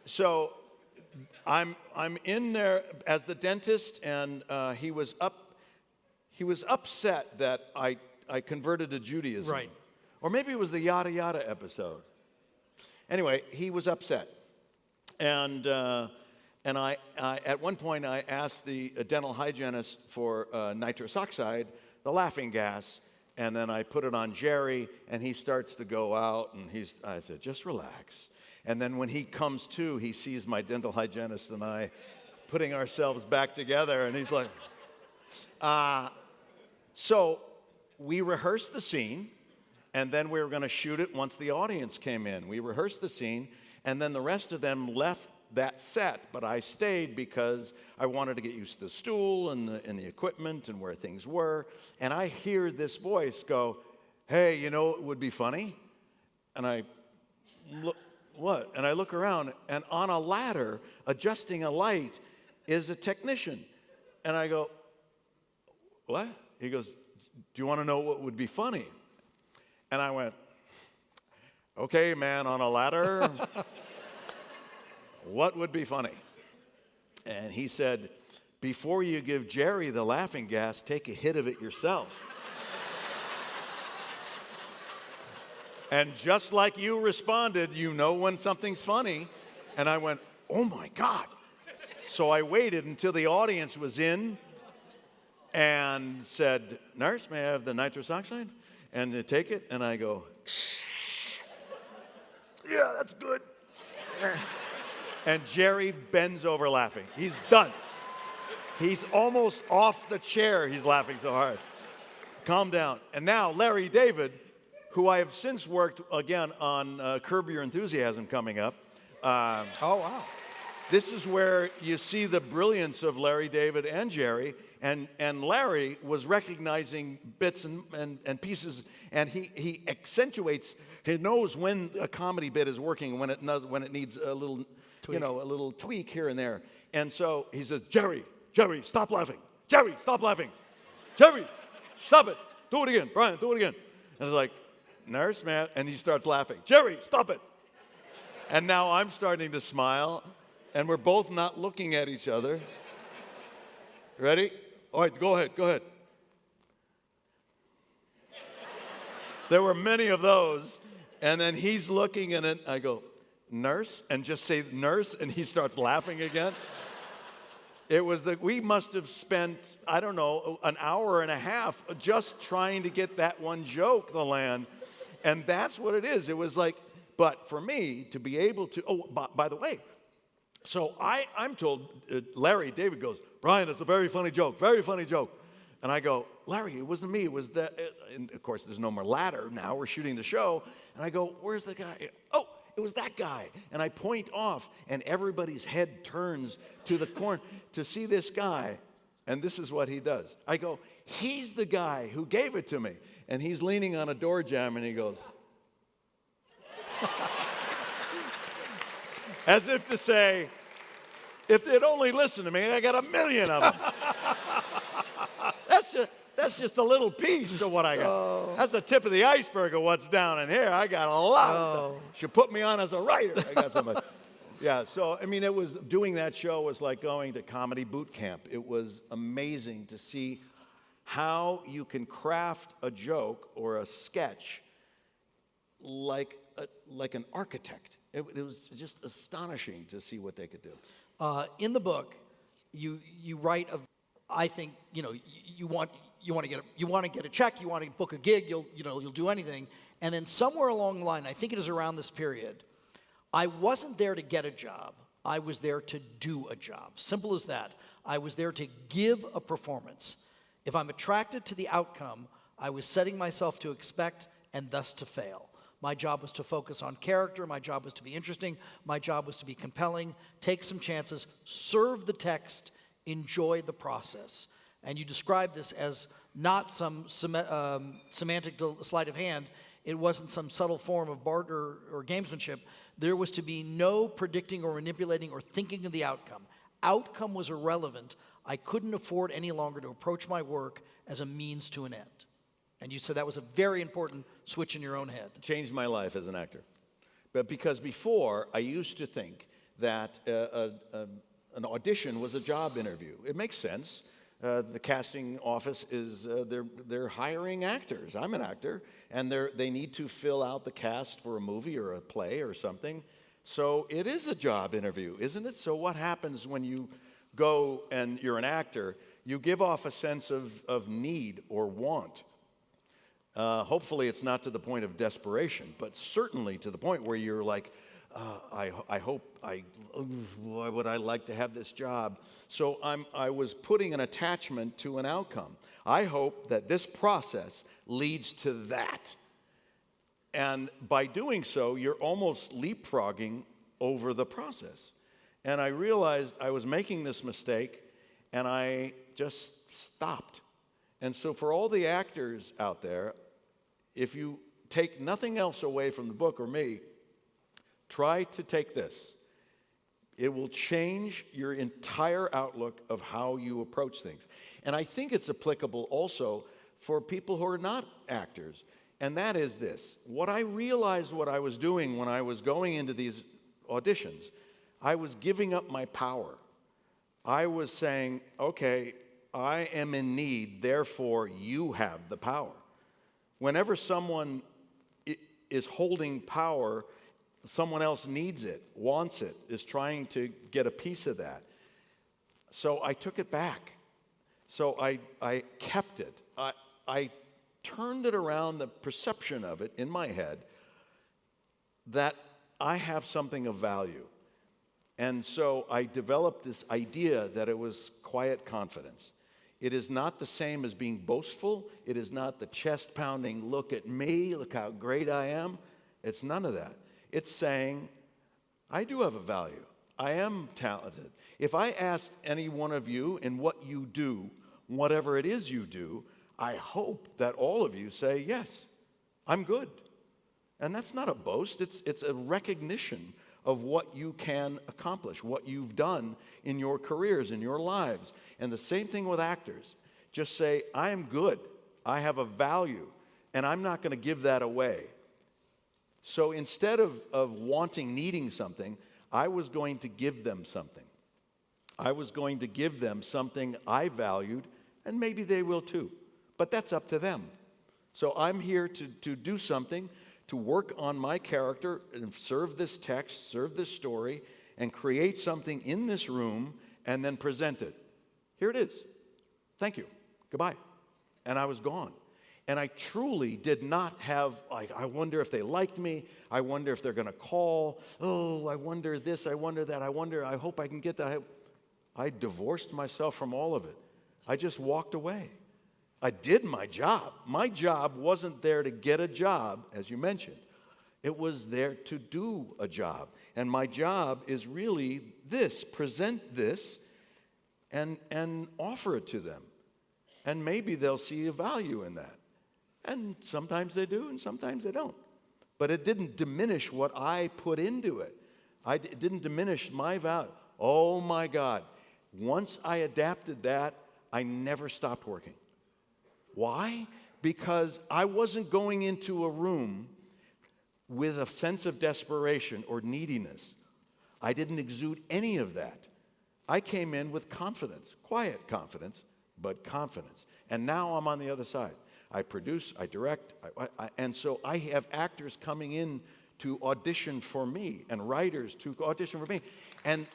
So I'm in there as the dentist, and he was upset that I converted to Judaism. Right. Or maybe it was the yada yada episode. Anyway, he was upset, and I at one point I asked the dental hygienist for nitrous oxide, the laughing gas, and then I put it on Jerry, and he starts to go out, and I said, "Just relax." And then when he comes to, he sees my dental hygienist and I putting ourselves back together, and he's like, So we rehearsed the scene, and then we were going to shoot it once the audience came in. We rehearsed the scene, and then the rest of them left that set, but I stayed because I wanted to get used to the stool and the equipment and where things were. And I hear this voice go, "Hey, you know what would be funny?" And I look, "What?" And I look around, and on a ladder, adjusting a light, is a technician. And I go, "What?" He goes, "Do you want to know what would be funny?" And I went, "Okay, man on a ladder, what would be funny?" And he said, "Before you give Jerry the laughing gas, take a hit of it yourself." And just like you responded, you know when something's funny. And I went, oh my God. So I waited until the audience was in and said, nurse, may I have the nitrous oxide? And they take it, and I go, yeah, that's good. And Jerry bends over laughing. He's done. He's almost off the chair. He's laughing so hard. Calm down. And now Larry David, who I have since worked again on Curb Your Enthusiasm coming up. Oh, wow. This is where you see the brilliance of Larry David and Jerry. And Larry was recognizing bits and pieces, and he accentuates. He knows when a comedy bit is working, when it needs a little tweak. A little tweak here and there. And so he says, Jerry, stop laughing. Jerry, stop laughing. Jerry, stop it. Do it again. Bryan, do it again. And it's like, nurse, man. And he starts laughing. Jerry, stop it. And now I'm starting to smile, and we're both not looking at each other. Ready? All right, go ahead. There were many of those, and then he's looking at it. I go, nurse, and just say nurse, and he starts laughing again. It was that we must have spent, I don't know, an hour and a half just trying to get that one joke to land. And that's what it is. It was like, but for me to be able to, by the way, so I'm told, Larry David goes, Bryan, it's a very funny joke. And I go, Larry, it wasn't me. It was that. And of course, there's no more ladder now. We're shooting the show. And I go, where's the guy? Oh, it was that guy. And I point off, and everybody's head turns to the corner to see this guy. And this is what he does. I go, he's the guy who gave it to me. And he's leaning on a door jamb, and he goes, as if to say, if they'd only listen to me, I got 1 million of them. That's just a little piece of what I got. Oh. That's the tip of the iceberg of what's down in here. I got a lot of stuff. Should put me on as a writer. I got so much. Yeah, so, I mean, it was, doing that show was like going to comedy boot camp. It was amazing to see how you can craft a joke or a sketch like an architect. It was just astonishing to see what they could do. In the book, you write of, I think, you want to get a check, you want to book a gig, you'll do anything, and then somewhere along the line, I think it is around this period, I wasn't there to get a job. I was there to do a job. Simple as that. I was there to give a performance. If I'm attracted to the outcome, I was setting myself to expect and thus to fail. My job was to focus on character. My job was to be interesting. My job was to be compelling, take some chances, serve the text, enjoy the process. And you describe this as not some semantic sleight of hand. It wasn't some subtle form of barter or gamesmanship. There was to be no predicting or manipulating or thinking of the outcome. Outcome was irrelevant. I couldn't afford any longer to approach my work as a means to an end. And you said that was a very important switch in your own head. It changed my life as an actor. But because before, I used to think that an audition was a job interview. It makes sense. The casting office is, they're hiring actors. I'm an actor, and they need to fill out the cast for a movie or a play or something. So it is a job interview, isn't it? So what happens when you go and you're an actor? You give off a sense of need or want. Hopefully it's not to the point of desperation, but certainly to the point where you're like, why would I like to have this job? So I was putting an attachment to an outcome. I hope that this process leads to that. And by doing so, you're almost leapfrogging over the process. And I realized I was making this mistake, and I just stopped. And so for all the actors out there, if you take nothing else away from the book or me, try to take this. It will change your entire outlook of how you approach things. And I think it's applicable also for people who are not actors. And that is this. What I realized what I was doing when I was going into these auditions, I was giving up my power. I was saying, okay, I am in need, therefore you have the power. Whenever someone is holding power someone else needs it, wants it, is trying to get a piece of that. So I took it back. So I kept it. I turned it around, the perception of it in my head, that I have something of value. And so I developed this idea that it was quiet confidence. It is not the same as being boastful. It is not the chest-pounding, look at me, look how great I am. It's none of that. It's saying, I do have a value. I am talented. If I asked any one of you in what you do, whatever it is you do, I hope that all of you say, yes, I'm good. And that's not a boast. It's a recognition of what you can accomplish, what you've done in your careers, in your lives. And the same thing with actors. Just say, I am good. I have a value. And I'm not going to give that away. So instead of wanting, needing something, I was going to give them something. I was going to give them something I valued, and maybe they will too. But that's up to them. So I'm here to do something, to work on my character and serve this text, serve this story, and create something in this room and then present it. Here it is. Thank you. Goodbye. And I was gone. And I truly did not have, I wonder if they liked me. I wonder if they're going to call. Oh, I wonder this, I wonder that. I hope I can get that. I divorced myself from all of it. I just walked away. I did my job. My job wasn't there to get a job, as you mentioned. It was there to do a job. And my job is really this, present this and offer it to them. And maybe they'll see a value in that. And sometimes they do, and sometimes they don't. But it didn't diminish what I put into it. It didn't diminish my value. Oh my God. Once I adapted that, I never stopped working. Why? Because I wasn't going into a room with a sense of desperation or neediness. I didn't exude any of that. I came in with confidence, quiet confidence, but confidence. And now I'm on the other side. I produce, I direct, and so I have actors coming in to audition for me and writers to audition for me. And,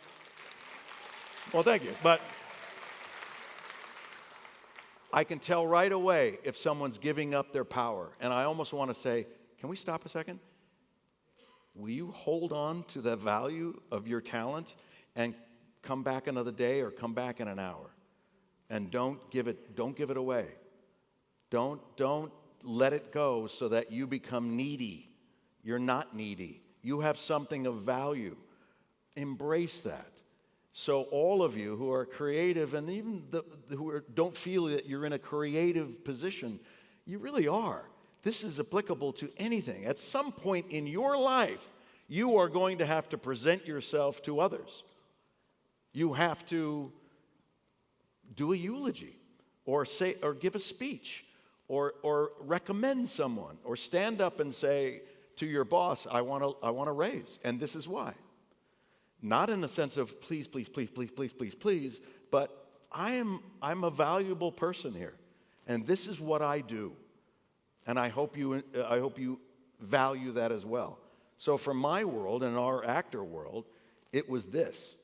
well, thank you. But I can tell right away if someone's giving up their power. And I almost want to say, can we stop a second? Will you hold on to the value of your talent and come back another day or come back in an hour? And don't give it away. Don't let it go so that you become needy. You're not needy. You have something of value. Embrace that. So all of you who are creative, and even who don't feel that you're in a creative position, you really are. This is applicable to anything. At some point in your life, you are going to have to present yourself to others. You have to do a eulogy, or give a speech, or recommend someone, or stand up and say to your boss, I want a raise, and this is why. Not in the sense of please, please, please, please, please, please, please, but I'm a valuable person here, and this is what I do, and I hope you value that as well. So from my world and our actor world, it was this: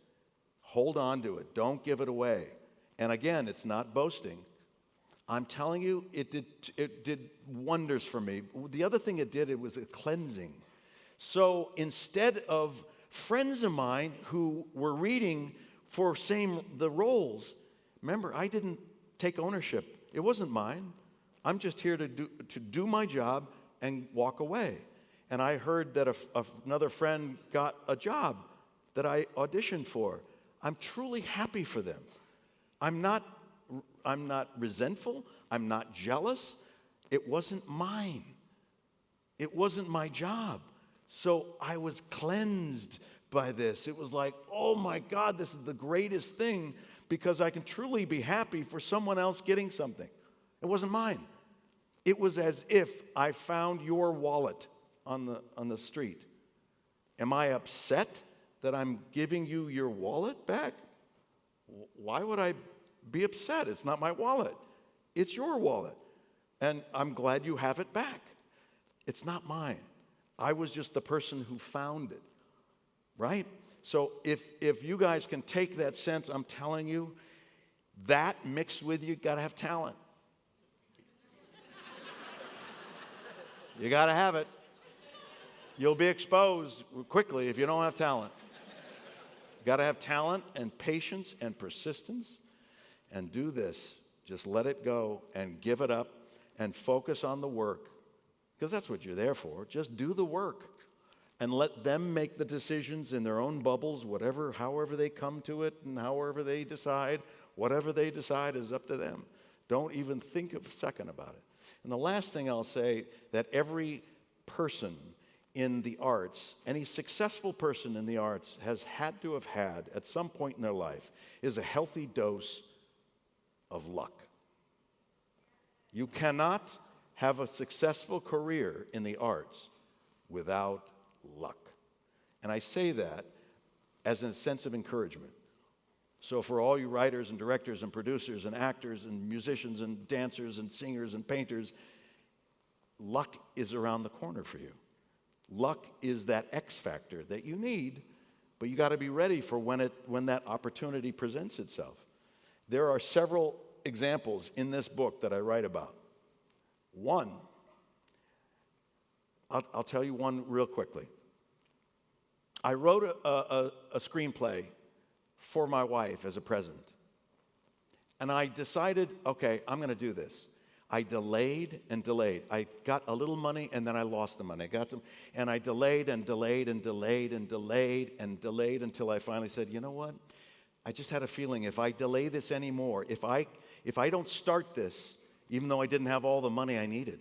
hold on to it, don't give it away. And again, it's not boasting. I'm telling you, it did wonders for me. The other thing it was a cleansing. So instead of friends of mine who were reading for the roles, remember, I didn't take ownership. It wasn't mine. I'm just here to do my job and walk away. And I heard that another friend got a job that I auditioned for. I'm truly happy for them. I'm not resentful. I'm not jealous. It wasn't mine. It wasn't my job. So I was cleansed by this. It was like, oh my God, this is the greatest thing, because I can truly be happy for someone else getting something. It wasn't mine. It was as if I found your wallet on the street. Am I upset that I'm giving you your wallet back? Why would I be upset? It's not my wallet. It's your wallet. And I'm glad you have it back. It's not mine. I was just the person who found it, right? So if you guys can take that sense, I'm telling you, that mixed with you got to have talent. You got to have it. You'll be exposed quickly if you don't have talent. You got to have talent and patience and persistence, and do this. Just let it go and give it up and focus on the work, because that's what you're there for. Just do the work and let them make the decisions in their own bubbles, however they come to it and however they decide. Whatever they decide is up to them. Don't even think a second about it. And the last thing I'll say, that every person in the arts, any successful person in the arts has had to have had at some point in their life, is a healthy dose of luck. You cannot have a successful career in the arts without luck. And I say that as a sense of encouragement. So for all you writers and directors and producers and actors and musicians and dancers and singers and painters, luck is around the corner for you. Luck is that X factor that you need, but you got to be ready for when that opportunity presents itself. There are several examples in this book that I write about. One, I'll tell you one real quickly. I wrote a screenplay for my wife as a present. And I decided, okay, I'm going to do this. I delayed and delayed. I got a little money and then I lost the money. I got some, and I delayed and delayed and delayed and delayed and delayed until I finally said, you know what? I just had a feeling if I delay this anymore, if I don't start this, even though I didn't have all the money I needed,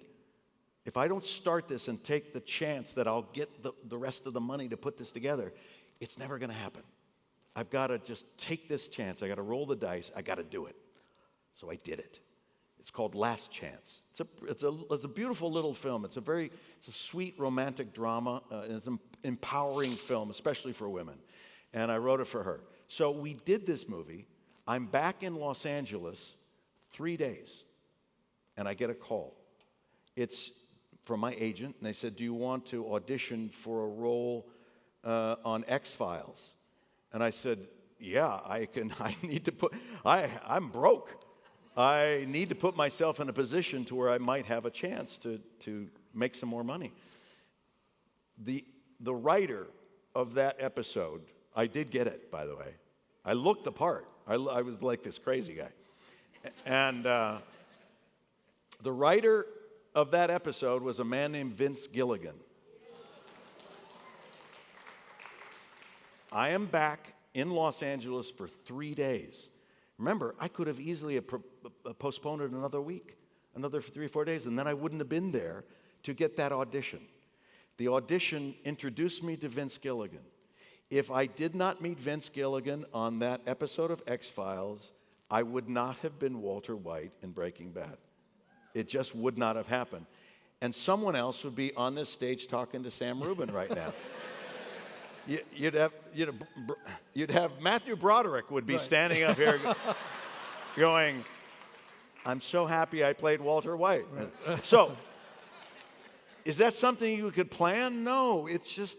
if I don't start this and take the chance that I'll get the rest of the money to put this together, it's never going to happen. I've got to just take this chance. I got to roll the dice. I got to do it. So I did it. It's called Last Chance. It's a beautiful little film. It's a sweet romantic drama. It's an empowering film, especially for women. And I wrote it for her. So we did this movie. I'm back in Los Angeles 3 days, and I get a call. It's from my agent, and they said, do you want to audition for a role on X-Files? And I said, yeah, I'm broke. I need to put myself in a position to where I might have a chance to make some more money. The writer of that episode, I did get it, by the way. I looked the part. I was like this crazy guy. And the writer of that episode was a man named Vince Gilligan. I am back in Los Angeles for 3 days. Remember, I could have easily postponed it another week, another 3 or 4 days, and then I wouldn't have been there to get that audition. The audition introduced me to Vince Gilligan. If I did not meet Vince Gilligan on that episode of X-Files, I would not have been Walter White in Breaking Bad. It just would not have happened. And someone else would be on this stage talking to Sam Rubin right now. You'd have Matthew Broderick would be standing up here going, I'm so happy I played Walter White. Right. So, is that something you could plan? No, it's just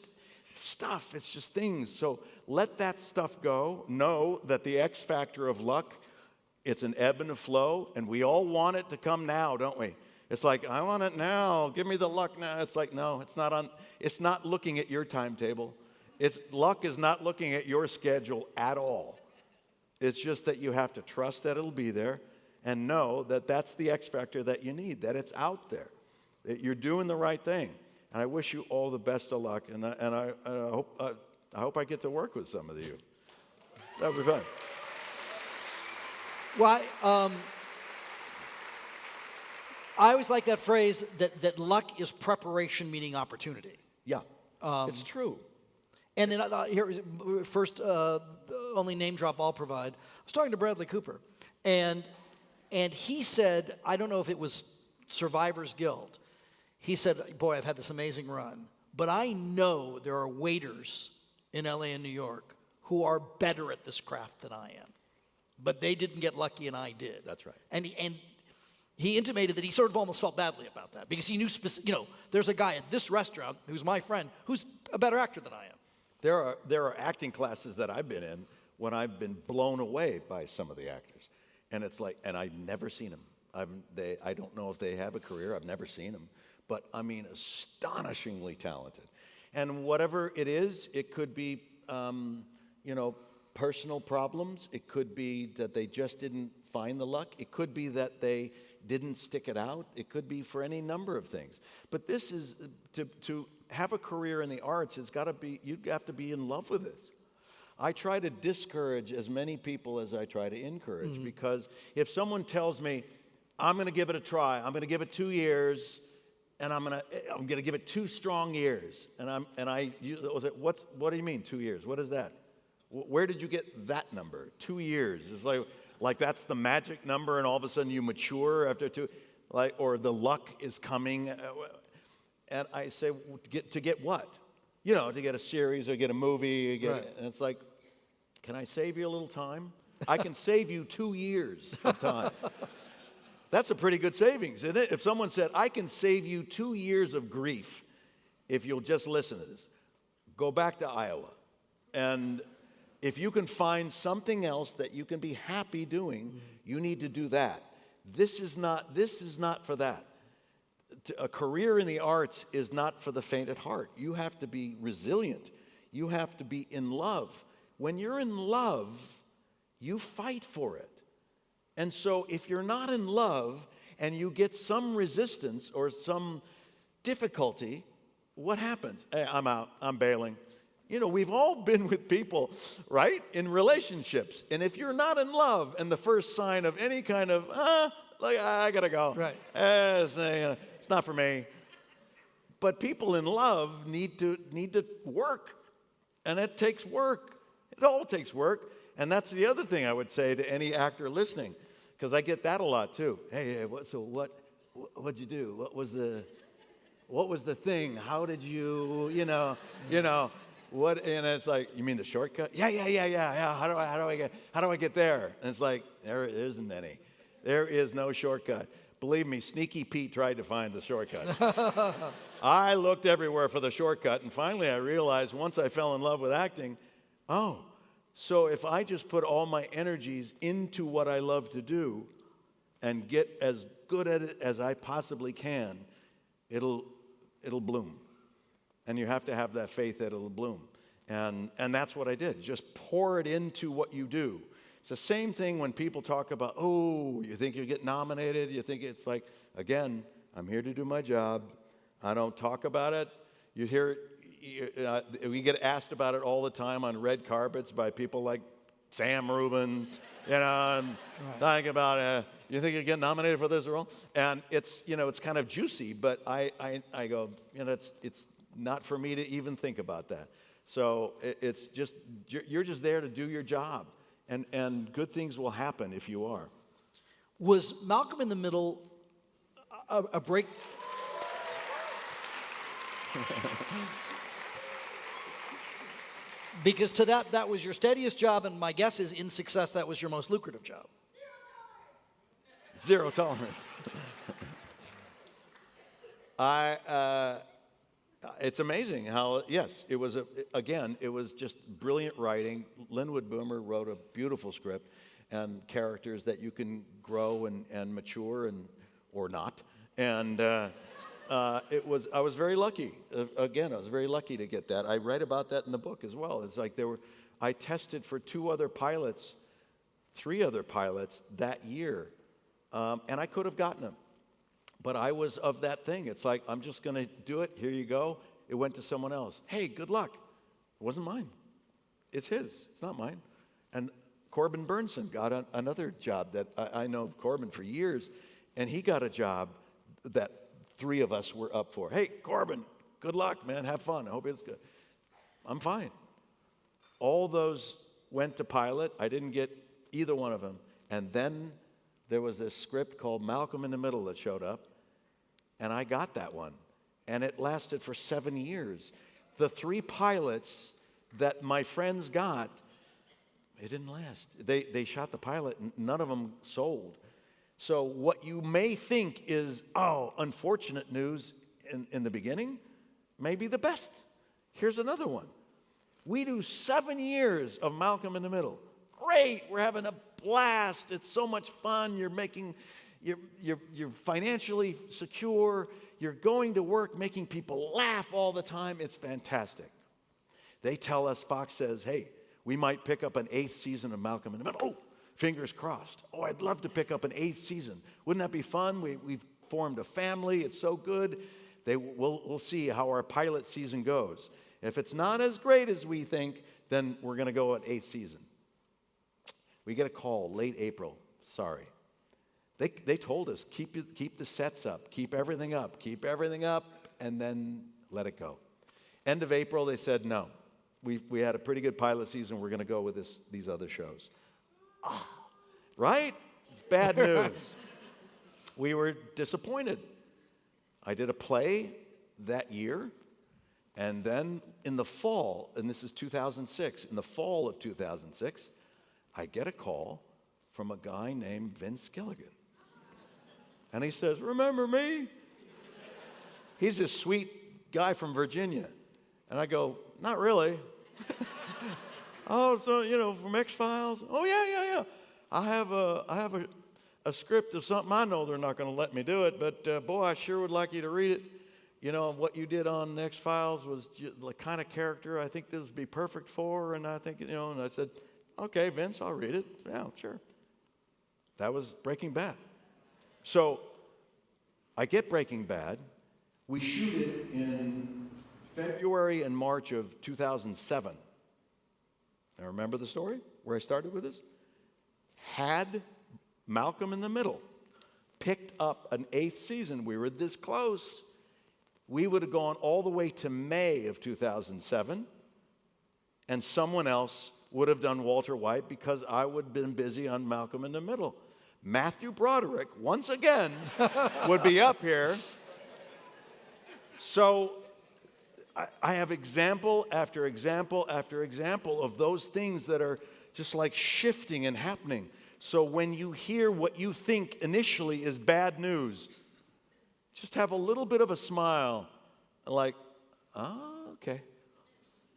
stuff. It's just things. So let that stuff go. Know that the X factor of luck, it's an ebb and a flow, and we all want it to come now, don't we? It's like, I want it now. Give me the luck now. It's like, no, it's not looking at your timetable. Luck is not looking at your schedule at all. It's just that you have to trust that it'll be there and know that that's the X factor that you need, that it's out there, that you're doing the right thing. And I wish you all the best of luck, and I hope I get to work with some of you. That'll be fun. Well, I always like that phrase that luck is preparation meeting opportunity. Yeah, it's true. And then here, first, the only name drop I'll provide. I was talking to Bradley Cooper, and he said, I don't know if it was Survivor's Guild. He said, boy, I've had this amazing run, but I know there are waiters in LA and New York who are better at this craft than I am. But they didn't get lucky and I did. That's right. And he intimated that he sort of almost felt badly about that because he knew, there's a guy at this restaurant who's my friend who's a better actor than I am. There are acting classes that I've been in when I've been blown away by some of the actors. And it's like, and I've never seen them. I don't know if they have a career. I've never seen them. But, I mean, astonishingly talented. And whatever it is, it could be, personal problems. It could be that they just didn't find the luck. It could be that they didn't stick it out. It could be for any number of things. But this is, to have a career in the arts, you have to be in love with this. I try to discourage as many people as I try to encourage, because if someone tells me, I'm going to give it a try, I'm going to give it 2 years, and I'm going to give it 2 strong years, what do you mean 2 years? What is that? Where did you get that number? 2 years? It's like that's the magic number, and all of a sudden you mature after 2, or the luck is coming. And I say, to get what? To get a series or get a movie. And it's like, can I save you a little time? I can save you 2 years of time. That's a pretty good savings, isn't it? If someone said, I can save you 2 years of grief if you'll just listen to this. Go back to Iowa. And if you can find something else that you can be happy doing, you need to do that. This is not for that. A career in the arts is not for the faint at heart. You have to be resilient. You have to be in love. When you're in love, you fight for it. And so if you're not in love and you get some resistance or some difficulty, what happens? Hey, I'm out. I'm bailing. We've all been with people, right, in relationships. And if you're not in love and the first sign of any kind of, I got to go. Right. It's not for me. But people in love need to work. And it takes work. It all takes work. And that's the other thing I would say to any actor listening, because I get that a lot too. Hey, what'd you do? What was the thing? How did you, what? And it's like, you mean the shortcut? Yeah. How do I get there? And it's like, there isn't any. There is no shortcut. Believe me, Sneaky Pete tried to find the shortcut. I looked everywhere for the shortcut, and finally I realized once I fell in love with acting, so if I just put all my energies into what I love to do and get as good at it as I possibly can, it'll bloom. And you have to have that faith that it'll bloom. And that's what I did. Just pour it into what you do. It's the same thing when people talk about, you think you get nominated? You think it's like, again, I'm here to do my job. I don't talk about it. You hear it. We get asked about it all the time on red carpets by people like Sam Rubin, and talking about, you think you get nominated for this role? And it's kind of juicy, but I go, it's not for me to even think about that. So it's just, you're just there to do your job. And good things will happen if you are. Was Malcolm in the Middle a break? Because to that was your steadiest job, and my guess is in success that was your most lucrative job. Zero tolerance. It's amazing how, yes, it was it was just brilliant writing. Linwood Boomer wrote a beautiful script and characters that you can grow and mature or not. And I was very lucky. Again, I was very lucky to get that. I write about that in the book as well. It's like I tested for 3 other pilots that year, and I could have gotten them. But I was of that thing. It's like, I'm just going to do it. Here you go. It went to someone else. Hey, good luck. It wasn't mine. It's his. It's not mine. And Corbin Burnson got another job that I know Corbin for years, and he got a job that 3 of us were up for. Hey, Corbin, good luck, man. Have fun. I hope it's good. I'm fine. All those went to pilot. I didn't get either one of them. And then there was this script called Malcolm in the Middle that showed up. And I got that one. And it lasted for 7 years. The 3 pilots that my friends got, it didn't last. They shot the pilot, and none of them sold. So what you may think is, oh, unfortunate news in the beginning, may be the best. Here's another one. We do 7 years of Malcolm in the Middle. Great, we're having a blast. It's so much fun. You're financially secure. You're going to work making people laugh all the time. It's fantastic. They tell us, Fox says, hey, we might pick up an 8th season of Malcolm in the Middle. Oh, fingers crossed. Oh, I'd love to pick up an 8th season. Wouldn't that be fun? We've formed a family. It's so good. We'll see how our pilot season goes. If it's not as great as we think, then we're going to go an 8th season. We get a call late April. Sorry. They told us, keep the sets up, keep everything up, and then let it go. End of April, they said, no. We had a pretty good pilot season. We're going to go with these other shows. Oh, right? It's bad news. We were disappointed. I did a play that year, and then in the fall, and this is 2006, in the fall of 2006, I get a call from a guy named Vince Gilligan. And he says, remember me? He's this sweet guy from Virginia. And I go, not really. Oh, so, from X-Files? Oh, yeah. I have a script of something. I know they're not going to let me do it, but boy, I sure would like you to read it. What you did on X-Files was the kind of character I think this would be perfect for, and I think, and I said, okay, Vince, I'll read it. Yeah, sure. That was Breaking Bad. So I get Breaking Bad. We shoot it in February and March of 2007. Now remember the story where I started with this? Had Malcolm in the Middle picked up an 8th season, we were this close, we would have gone all the way to May of 2007, and someone else would have done Walter White because I would have been busy on Malcolm in the Middle. Matthew Broderick, once again, would be up here. So I have example after example after example of those things that are just like shifting and happening. So when you hear what you think initially is bad news, just have a little bit of a smile, like, okay.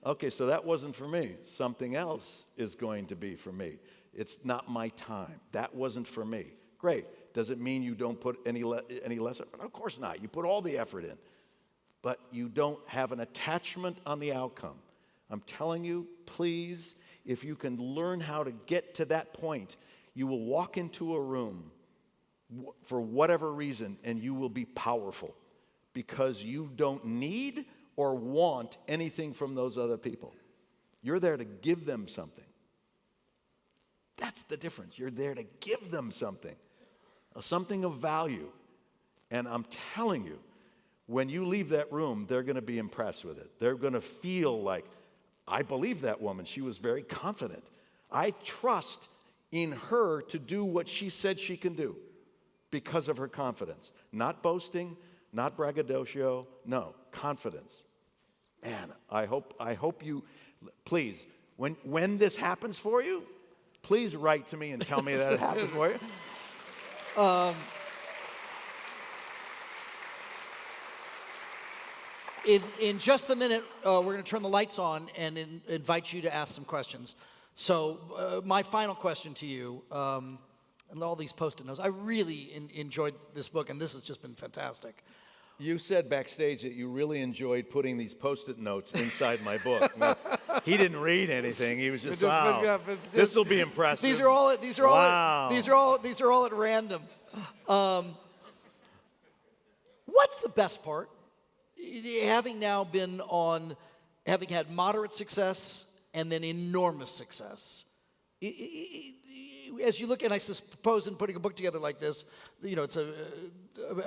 Okay, so that wasn't for me. Something else is going to be for me. It's not my time. That wasn't for me. Great. Does it mean you don't put any less effort? Of course not. You put all the effort in. But you don't have an attachment on the outcome. I'm telling you, please, if you can learn how to get to that point, you will walk into a room for whatever reason, and you will be powerful because you don't need or want anything from those other people. You're there to give them something. That's the difference. You're there to give them something of value. And I'm telling you, when you leave that room, they're going to be impressed with it. They're going to feel like, I believe that woman. She was very confident. I trust in her to do what she said she can do because of her confidence. Not boasting, not braggadocio, no, confidence. Man, I hope you, please, when this happens for you, please write to me and tell me that it happened for you. In just a minute, we're going to turn the lights on and invite you to ask some questions. So my final question to you, and all these Post-it notes, I really enjoyed this book, and this has just been fantastic. You said backstage that you really enjoyed putting these Post-it notes inside my book. Now, he didn't read anything. He was just, wow, this will be impressive. These are all at random. What's the best part? Having had moderate success and then enormous success. As you look, and I suppose in putting a book together like this, it's a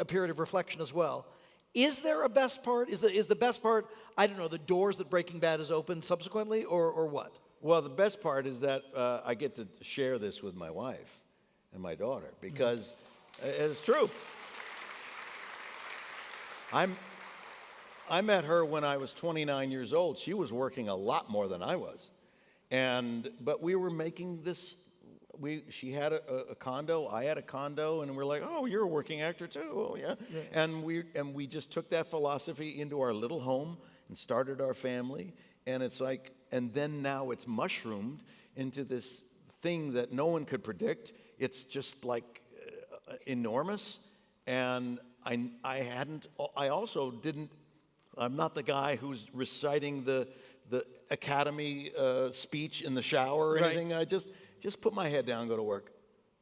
period of reflection as well. Is there a best part? Is the best part, I don't know, the doors that Breaking Bad has opened subsequently, or what? Well, the best part is that I get to share this with my wife and my daughter, because it's true. I met her when I was 29 years old. She was working a lot more than I was. But we were making this She had a condo, I had a condo, and we're like, oh, you're a working actor too. Oh, yeah. And we just took that philosophy into our little home and started our family. And it's like, and then now it's mushroomed into this thing that no one could predict. It's just like enormous. And I also didn't. I'm not the guy who's reciting the Academy speech in the shower or anything. I just put my head down and go to work.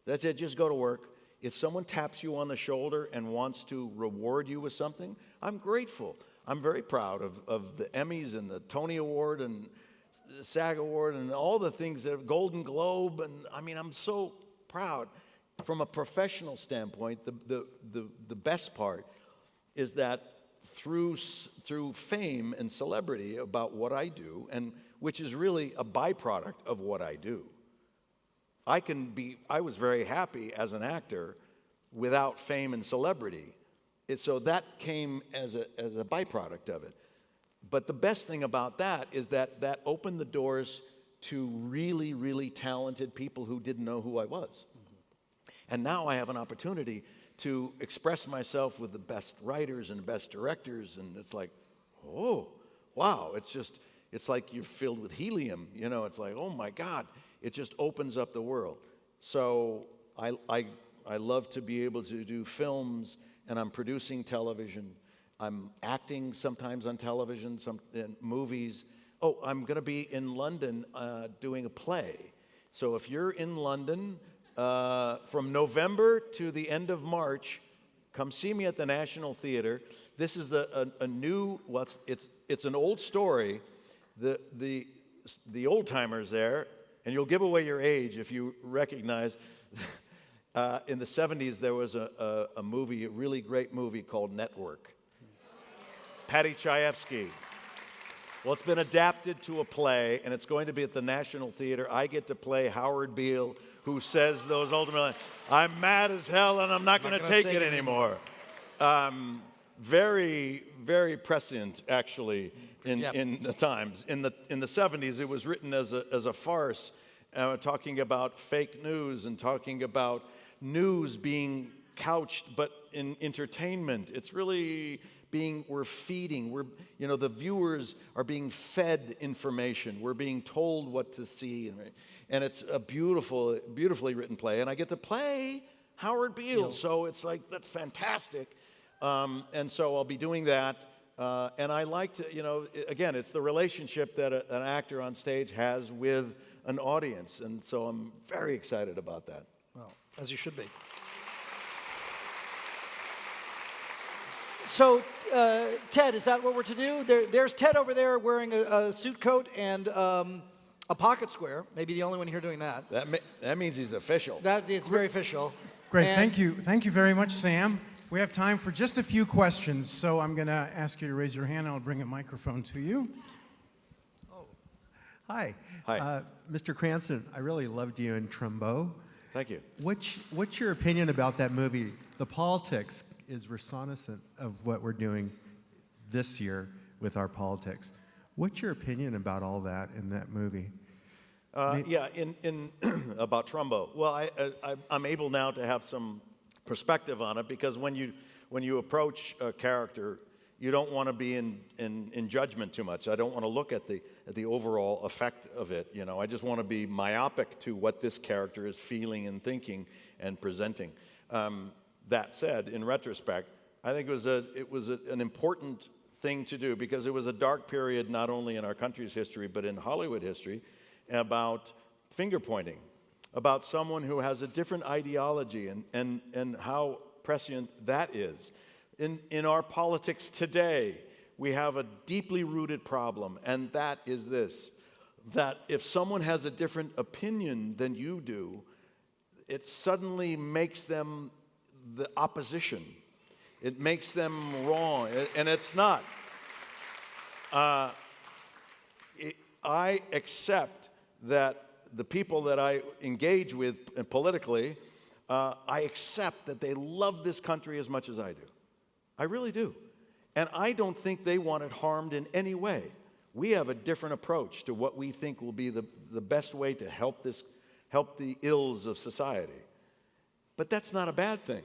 That's it, just go to work. If someone taps you on the shoulder and wants to reward you with something, I'm grateful. I'm very proud of the Emmys and the Tony Award and the SAG Award and all the things, that Golden Globe, and I mean, I'm so proud. From a professional standpoint, the best part is that through fame and celebrity about what I do, and which is really a byproduct of what I do, I was very happy as an actor without fame and celebrity. So that came as a byproduct of it. But the best thing about that is that opened the doors to really, really talented people who didn't know who I was. And now I have an opportunity to express myself with the best writers and best directors, and it's like, oh, wow, it's like you're filled with helium, it's like, oh my God, it just opens up the world. So I love to be able to do films, and I'm producing television. I'm acting sometimes on television, some in movies. Oh, I'm going to be in London doing a play. So if you're in London, from November to the end of March, come see me at the National Theater. This is a new, it's an old story. The old timers there, and you'll give away your age if you recognize. In the 70s, there was a movie, a really great movie called Network. Paddy Chayefsky. Well, it's been adapted to a play, and it's going to be at the National Theater. I get to play Howard Beale, who says those ultimately, I'm mad as hell and I'm not going to take it anymore. Very, very prescient, actually, in the times. In the 70s, it was written as a farce, talking about fake news and talking about news being couched, but in entertainment. It's really we're feeding. The viewers are being fed information. We're being told what to see, and it's a beautifully written play. And I get to play Howard Beale, so it's like that's fantastic. And so I'll be doing that. And I like to, again, it's the relationship that an actor on stage has with an audience, and so I'm very excited about that. Well, as you should be. So, Ted, is that what we're to do? There's Ted over there wearing a suit coat and a pocket square. Maybe the only one here doing that. That means he's official. It's very official. Great, and thank you. Thank you very much, Sam. We have time for just a few questions, so I'm going to ask you to raise your hand, and I'll bring a microphone to you. Oh, hi. Hi. Mr. Cranston, I really loved you in Trumbo. Thank you. What's your opinion about that movie? The politics is resonant of what we're doing this year with our politics. What's your opinion about all that in that movie? In about Trumbo. Well, I'm able now to have some perspective on it, because when you approach a character, you don't want to be in judgment too much. I don't want to look at the overall effect of it. I just want to be myopic to what this character is feeling and thinking and presenting. That said, in retrospect, I think it was an important thing to do, because it was a dark period not only in our country's history but in Hollywood history, about finger pointing, about someone who has a different ideology and how prescient that is. In our politics today, we have a deeply rooted problem, and that is this: that if someone has a different opinion than you do, it suddenly makes them the opposition. It makes them wrong, and it's not. I accept that the people that I engage with politically, I accept that they love this country as much as I do. I really do. And I don't think they want it harmed in any way. We have a different approach to what we think will be the best way to help this help the ills of society. But that's not a bad thing.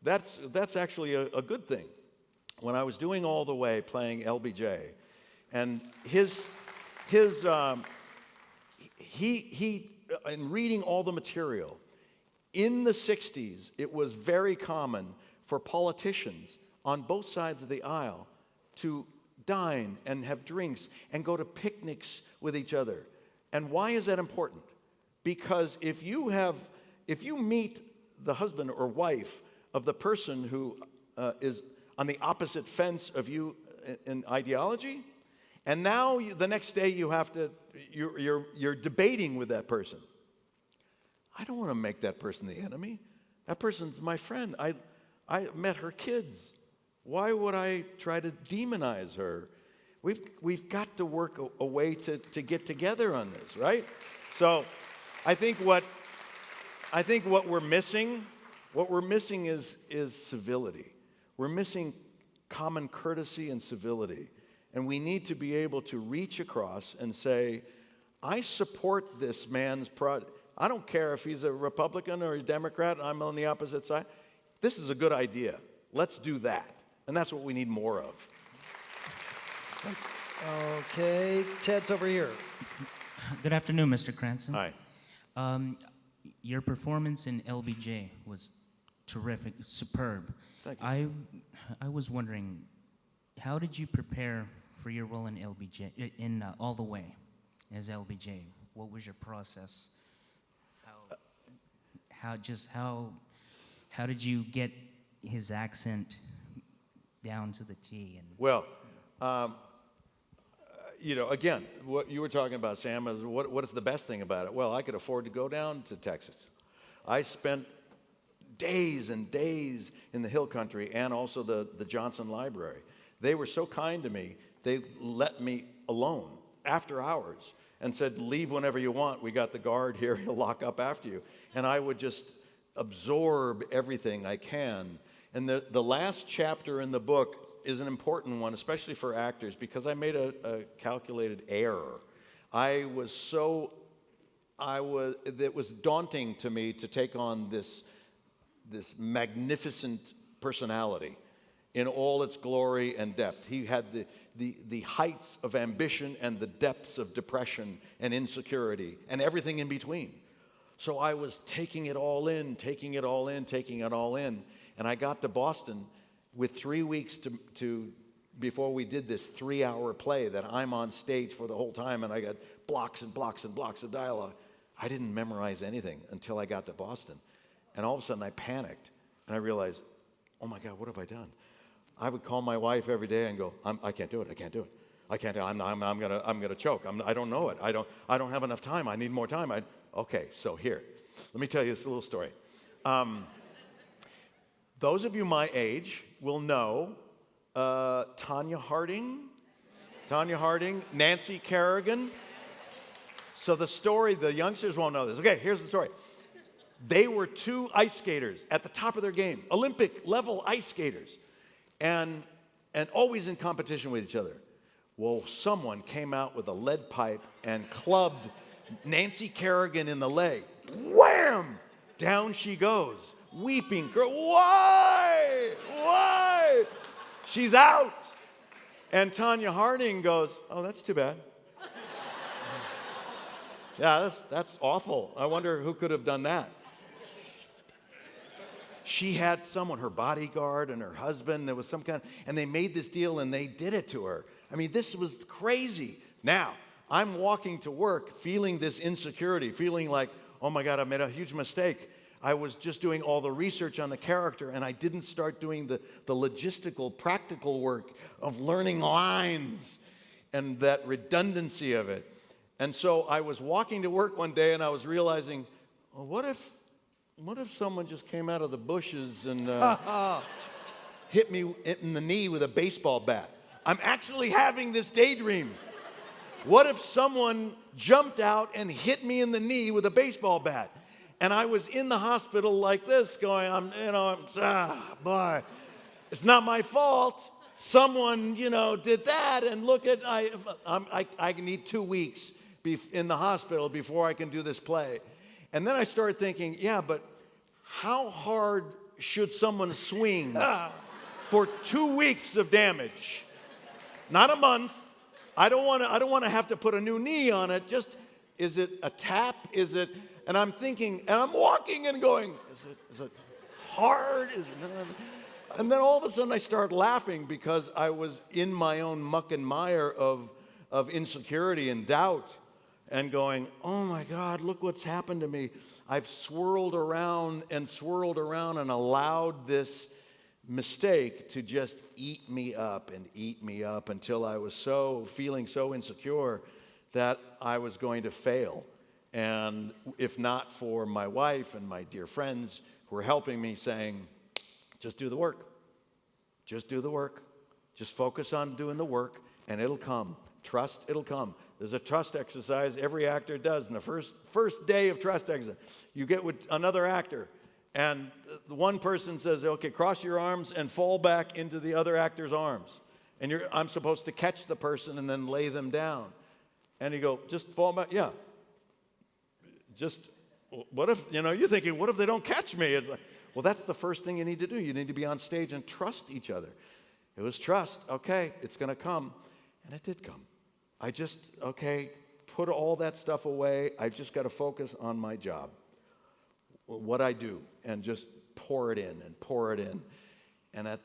That's actually a good thing. When I was doing All the Way, playing LBJ, and in reading all the material, in the 60s, it was very common for politicians on both sides of the aisle to dine and have drinks and go to picnics with each other. And why is that important? Because if you meet the husband or wife of the person who is on the opposite fence of you in ideology, and now the next day you're debating with that person. I don't want to make that person the enemy. That person's my friend. I met her kids. Why would I try to demonize her? We've got to work a way to get together on this, right? So I think what we're missing is civility. We're missing common courtesy and civility. And we need to be able to reach across and say, I support this man's project. I don't care if he's a Republican or a Democrat, I'm on the opposite side. This is a good idea. Let's do that. And that's what we need more of. Thanks. Okay, Ted's over here. Good afternoon, Mr. Cranston. Hi. Your performance in LBJ was terrific, superb. Thank you. I was wondering, how did you prepare for your role in LBJ, in All the Way, as LBJ? What was your process? How did you get his accent down to the T? And Well, again, what you were talking about, Sam, is what is the best thing about it? Well, I could afford to go down to Texas. I spent days and days in the Hill Country and also the Johnson Library. They were so kind to me, they let me alone after hours and said, leave whenever you want. We got the guard here, he'll lock up after you. And I would just absorb everything I can. And the last chapter in the book is an important one, especially for actors, because I made a calculated error. It was daunting to me to take on this magnificent personality in all its glory and depth. He had the heights of ambition and the depths of depression and insecurity and everything in between. So I was taking it all in, and I got to Boston with 3 weeks before we did this 3-hour play that I'm on stage for the whole time, and I got blocks and blocks and blocks of dialogue. I didn't memorize anything until I got to Boston. And all of a sudden I panicked, and I realized, oh my God, what have I done? I would call my wife every day and go, I can't do it. I'm gonna choke. I don't know it. I don't have enough time. I need more time. Okay, so here, let me tell you this little story. Those of you my age will know Tanya Harding, Nancy Kerrigan. So the story, the youngsters won't know this. Okay, here's the story. They were two ice skaters at the top of their game, Olympic level ice skaters, and always in competition with each other. Well, someone came out with a lead pipe and clubbed Nancy Kerrigan in the leg. Wham! Down she goes, weeping. Girl, why? Why? She's out. And Tanya Harding goes, oh, that's too bad. Yeah, that's awful. I wonder who could have done that. She had someone, her bodyguard and her husband, there was some kind, and they made this deal and they did it to her. I mean, this was crazy. Now, I'm walking to work feeling this insecurity, feeling like, oh my God, I made a huge mistake. I was just doing all the research on the character, and I didn't start doing the logistical, practical work of learning lines and that redundancy of it. And so I was walking to work one day, and I was realizing, well, what if someone just came out of the bushes and hit me in the knee with a baseball bat? I'm actually having this daydream. What if someone jumped out and hit me in the knee with a baseball bat? And I was in the hospital like this, going, boy, it's not my fault. Someone, did that, and look at, I need 2 weeks in the hospital before I can do this play. And then I started thinking, yeah, but how hard should someone swing for 2 weeks of damage? Not a month. I don't want to have to put a new knee on it. Just, is it a tap? Is it? And I'm thinking, and I'm walking and going, is it hard? And then all of a sudden I start laughing because I was in my own muck and mire of insecurity and doubt and going, oh my God, look what's happened to me. I've swirled around and allowed this mistake to just eat me up until I was feeling so insecure that I was going to fail. And if not for my wife and my dear friends who were helping me saying, just do the work. Just do the work. Just focus on doing the work and it'll come. Trust, it'll come. There's a trust exercise every actor does. In the first day of trust exercise, you get with another actor and the one person says, okay, cross your arms and fall back into the other actor's arms. And I'm supposed to catch the person and then lay them down. And you go, just fall back, yeah. Just, what if, you're thinking, what if they don't catch me? It's like, well, that's the first thing you need to do. You need to be on stage and trust each other. It was trust. Okay, it's going to come. And it did come. I just, put all that stuff away. I've just got to focus on my job, what I do, and just pour it in and pour it in. And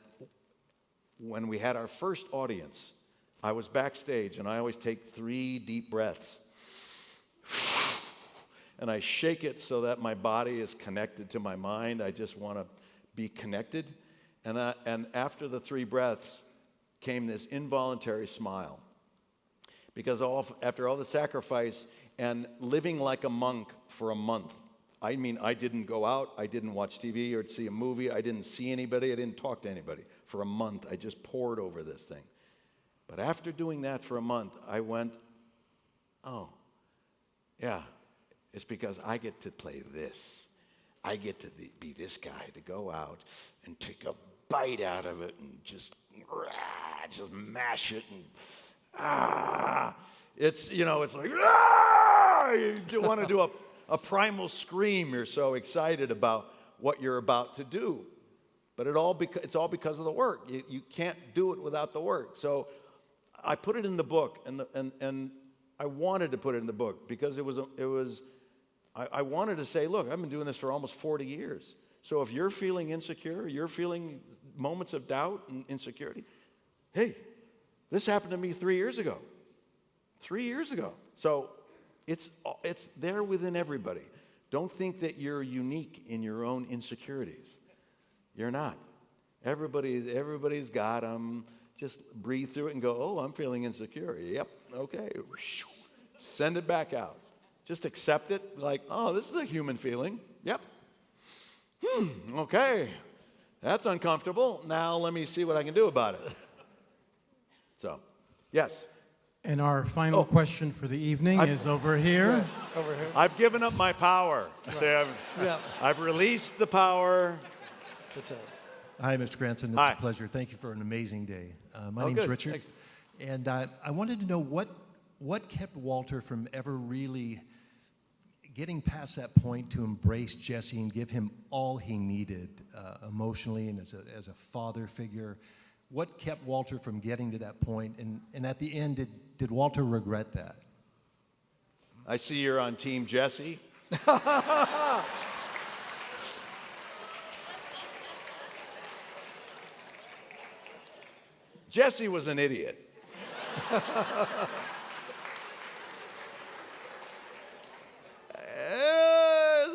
when we had our first audience, I was backstage, and I always take 3 deep breaths. And I shake it so that my body is connected to my mind. I just want to be connected. And after the 3 breaths came this involuntary smile. Because after all the sacrifice and living like a monk for a month, I mean, I didn't go out, I didn't watch TV or see a movie, I didn't see anybody, I didn't talk to anybody. For a month, I just poured over this thing. But after doing that for a month, I went, oh, yeah, it's because I get to play this. I get to be this guy, to go out and take a bite out of it and just mash it and it's like you want to do a primal scream. You're so excited about what you're about to do, but it's all because of the work. You can't do it without the work. So I put it in the book, and I wanted to put it in the book because I wanted to say, look, I've been doing this for almost 40 years. So if you're feeling insecure, you're feeling moments of doubt and insecurity, hey, this happened to me 3 years ago. 3 years ago. So it's there within everybody. Don't think that you're unique in your own insecurities. You're not. Everybody's got them. Just breathe through it and go, oh, I'm feeling insecure. Yep, okay. Send it back out. Just accept it like, oh, this is a human feeling. Yep. Okay. That's uncomfortable. Now let me see what I can do about it. So, yes. And our final question for the evening is over here. Yeah, over here. I've given up my power. Right. I've released the power. To Ted. Hi, Mr. Cranston. It's Hi. a pleasure. Thank you for an amazing day. My name's good. Richard. Thanks. And I wanted to know what kept Walter from ever really getting past that point to embrace Jesse and give him all he needed emotionally and as a father figure. What kept Walter from getting to that point? And at the end, did Walter regret that? I see you're on Team Jesse. Jesse was an idiot.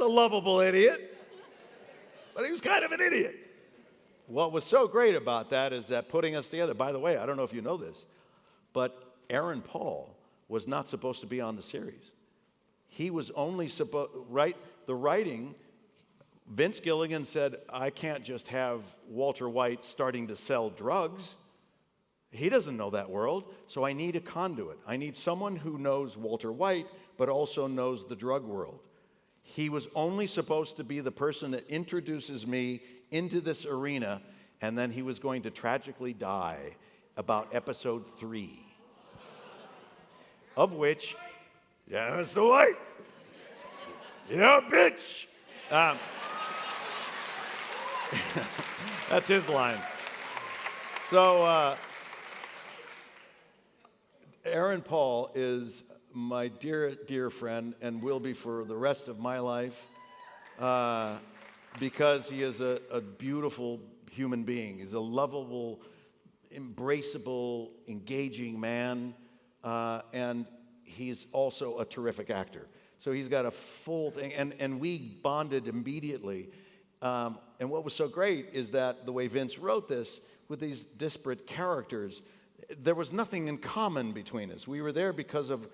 A lovable idiot, but he was kind of an idiot. What was so great about that is that putting us together, by the way, I don't know if you know this, but Aaron Paul was not supposed to be on the series. He was only supposed, the writing, Vince Gilligan said, I can't just have Walter White starting to sell drugs. He doesn't know that world, so I need a conduit. I need someone who knows Walter White, but also knows the drug world. He was only supposed to be the person that introduces me into this arena, and then he was going to tragically die about episode 3. Of which, yeah, Mr. White. Yeah, bitch. That's his line. So, Aaron Paul is my dear, dear friend and will be for the rest of my life because he is a beautiful human being. He's a lovable, embraceable, engaging man, and he's also a terrific actor. So he's got a full thing, and we bonded immediately. And what was so great is that the way Vince wrote this, with these disparate characters, there was nothing in common between us. We were there because of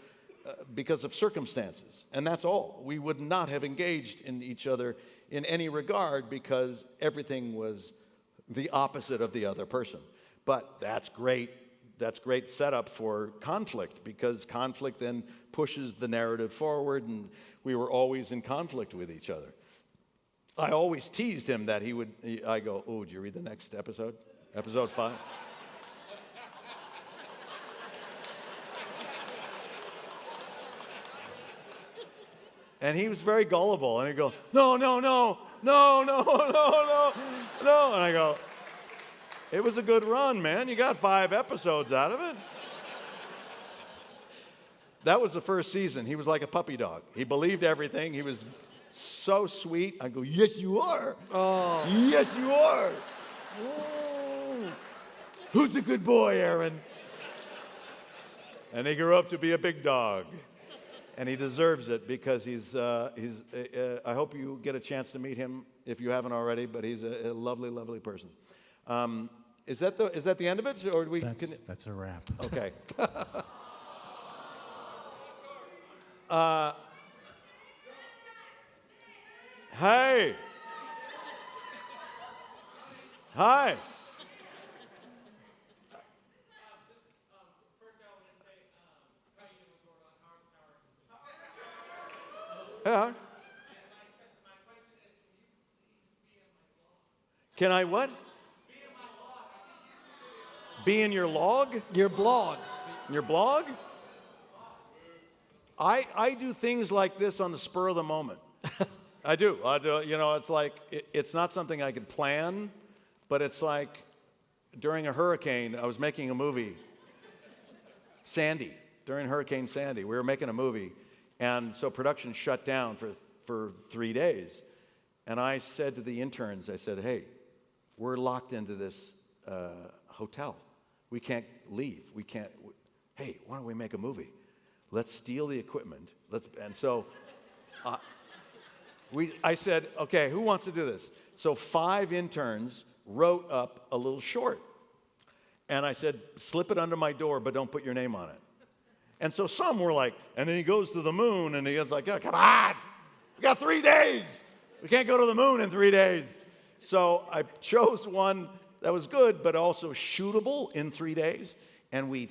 circumstances, and that's all. We would not have engaged in each other in any regard because everything was the opposite of the other person. But that's great. That's great setup for conflict because conflict then pushes the narrative forward, and we were always in conflict with each other. I always teased him that I go, oh, did you read the next episode? Episode 5? And he was very gullible, and he'd go, no, no, no, no, no, no, no, no. And I go, it was a good run, man. You got 5 episodes out of it. That was the first season. He was like a puppy dog. He believed everything. He was so sweet. I go, yes, you are. Oh. Yes, you are. Oh. Who's a good boy, Aaron? And he grew up to be a big dog. And he deserves it because I hope you get a chance to meet him if you haven't already, but he's a lovely, lovely person. Is that the end of it? Or do we? That's a wrap. Okay. Hey. Hi. Yeah. Can I what? Be in your log? Your blog. Your blog? I do things like this on the spur of the moment. I do. You know, it's like, it's not something I could plan, but it's like during a hurricane, I was making a movie, Sandy, during Hurricane Sandy. We were making a movie, and so production shut down for 3 days. And I said to the interns, I said, hey, we're locked into this hotel. We can't leave. Hey, why don't we make a movie? Let's steal the equipment. And so I said, okay, who wants to do this? So 5 interns wrote up a little short. And I said, slip it under my door, but don't put your name on it. And so some were like, and then he goes to the moon, and he was like, oh, come on, we got 3 days. We can't go to the moon in 3 days. So I chose one that was good, but also shootable in 3 days. And we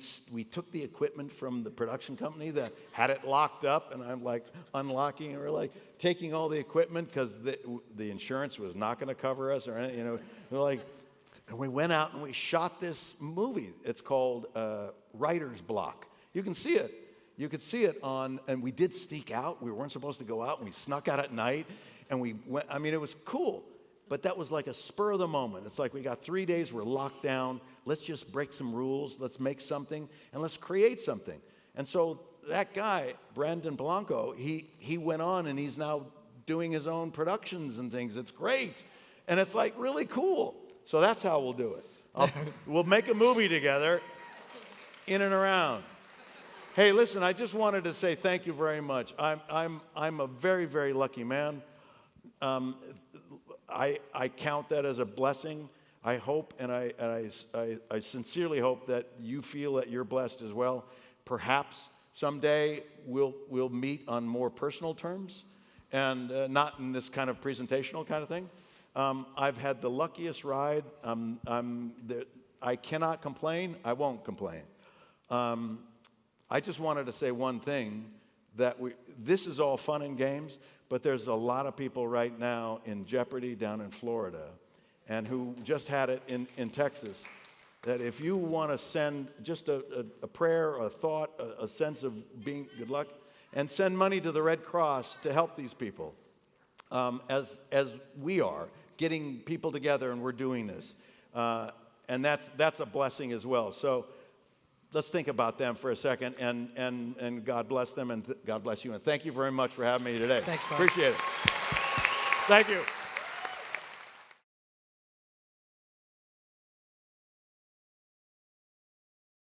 took the equipment from the production company that had it locked up, and I'm like unlocking, and we're like taking all the equipment because the insurance was not going to cover us or anything, you know. We're like, and we went out and we shot this movie. It's called Writer's Block. You can see it. You could see it on, and we did sneak out. We weren't supposed to go out, and we snuck out at night, and we went. I mean, it was cool. But that was like a spur of the moment. It's like we got 3 days, we're locked down. Let's just break some rules. Let's make something, and let's create something. And so that guy, Brandon Blanco, he went on, and he's now doing his own productions and things. It's great. And it's like really cool. So that's how we'll do it. We'll make a movie together in and around. Hey, listen, I just wanted to say thank you very much. I'm a very, very lucky man. I count that as a blessing. I hope, and I sincerely hope that you feel that you're blessed as well. Perhaps someday we'll meet on more personal terms, and not in this kind of presentational kind of thing. I've had the luckiest ride. I cannot complain. I won't complain. I just wanted to say one thing, that this is all fun and games, but there's a lot of people right now in jeopardy down in Florida, and who just had it in Texas, that if you want to send just a prayer, a thought, a sense of being good luck, and send money to the Red Cross to help these people, as we are getting people together and we're doing this. And that's a blessing as well. So let's think about them for a second, and God bless them, and God bless you. And thank you very much for having me today. Thanks, Bob. Appreciate it. Thank you.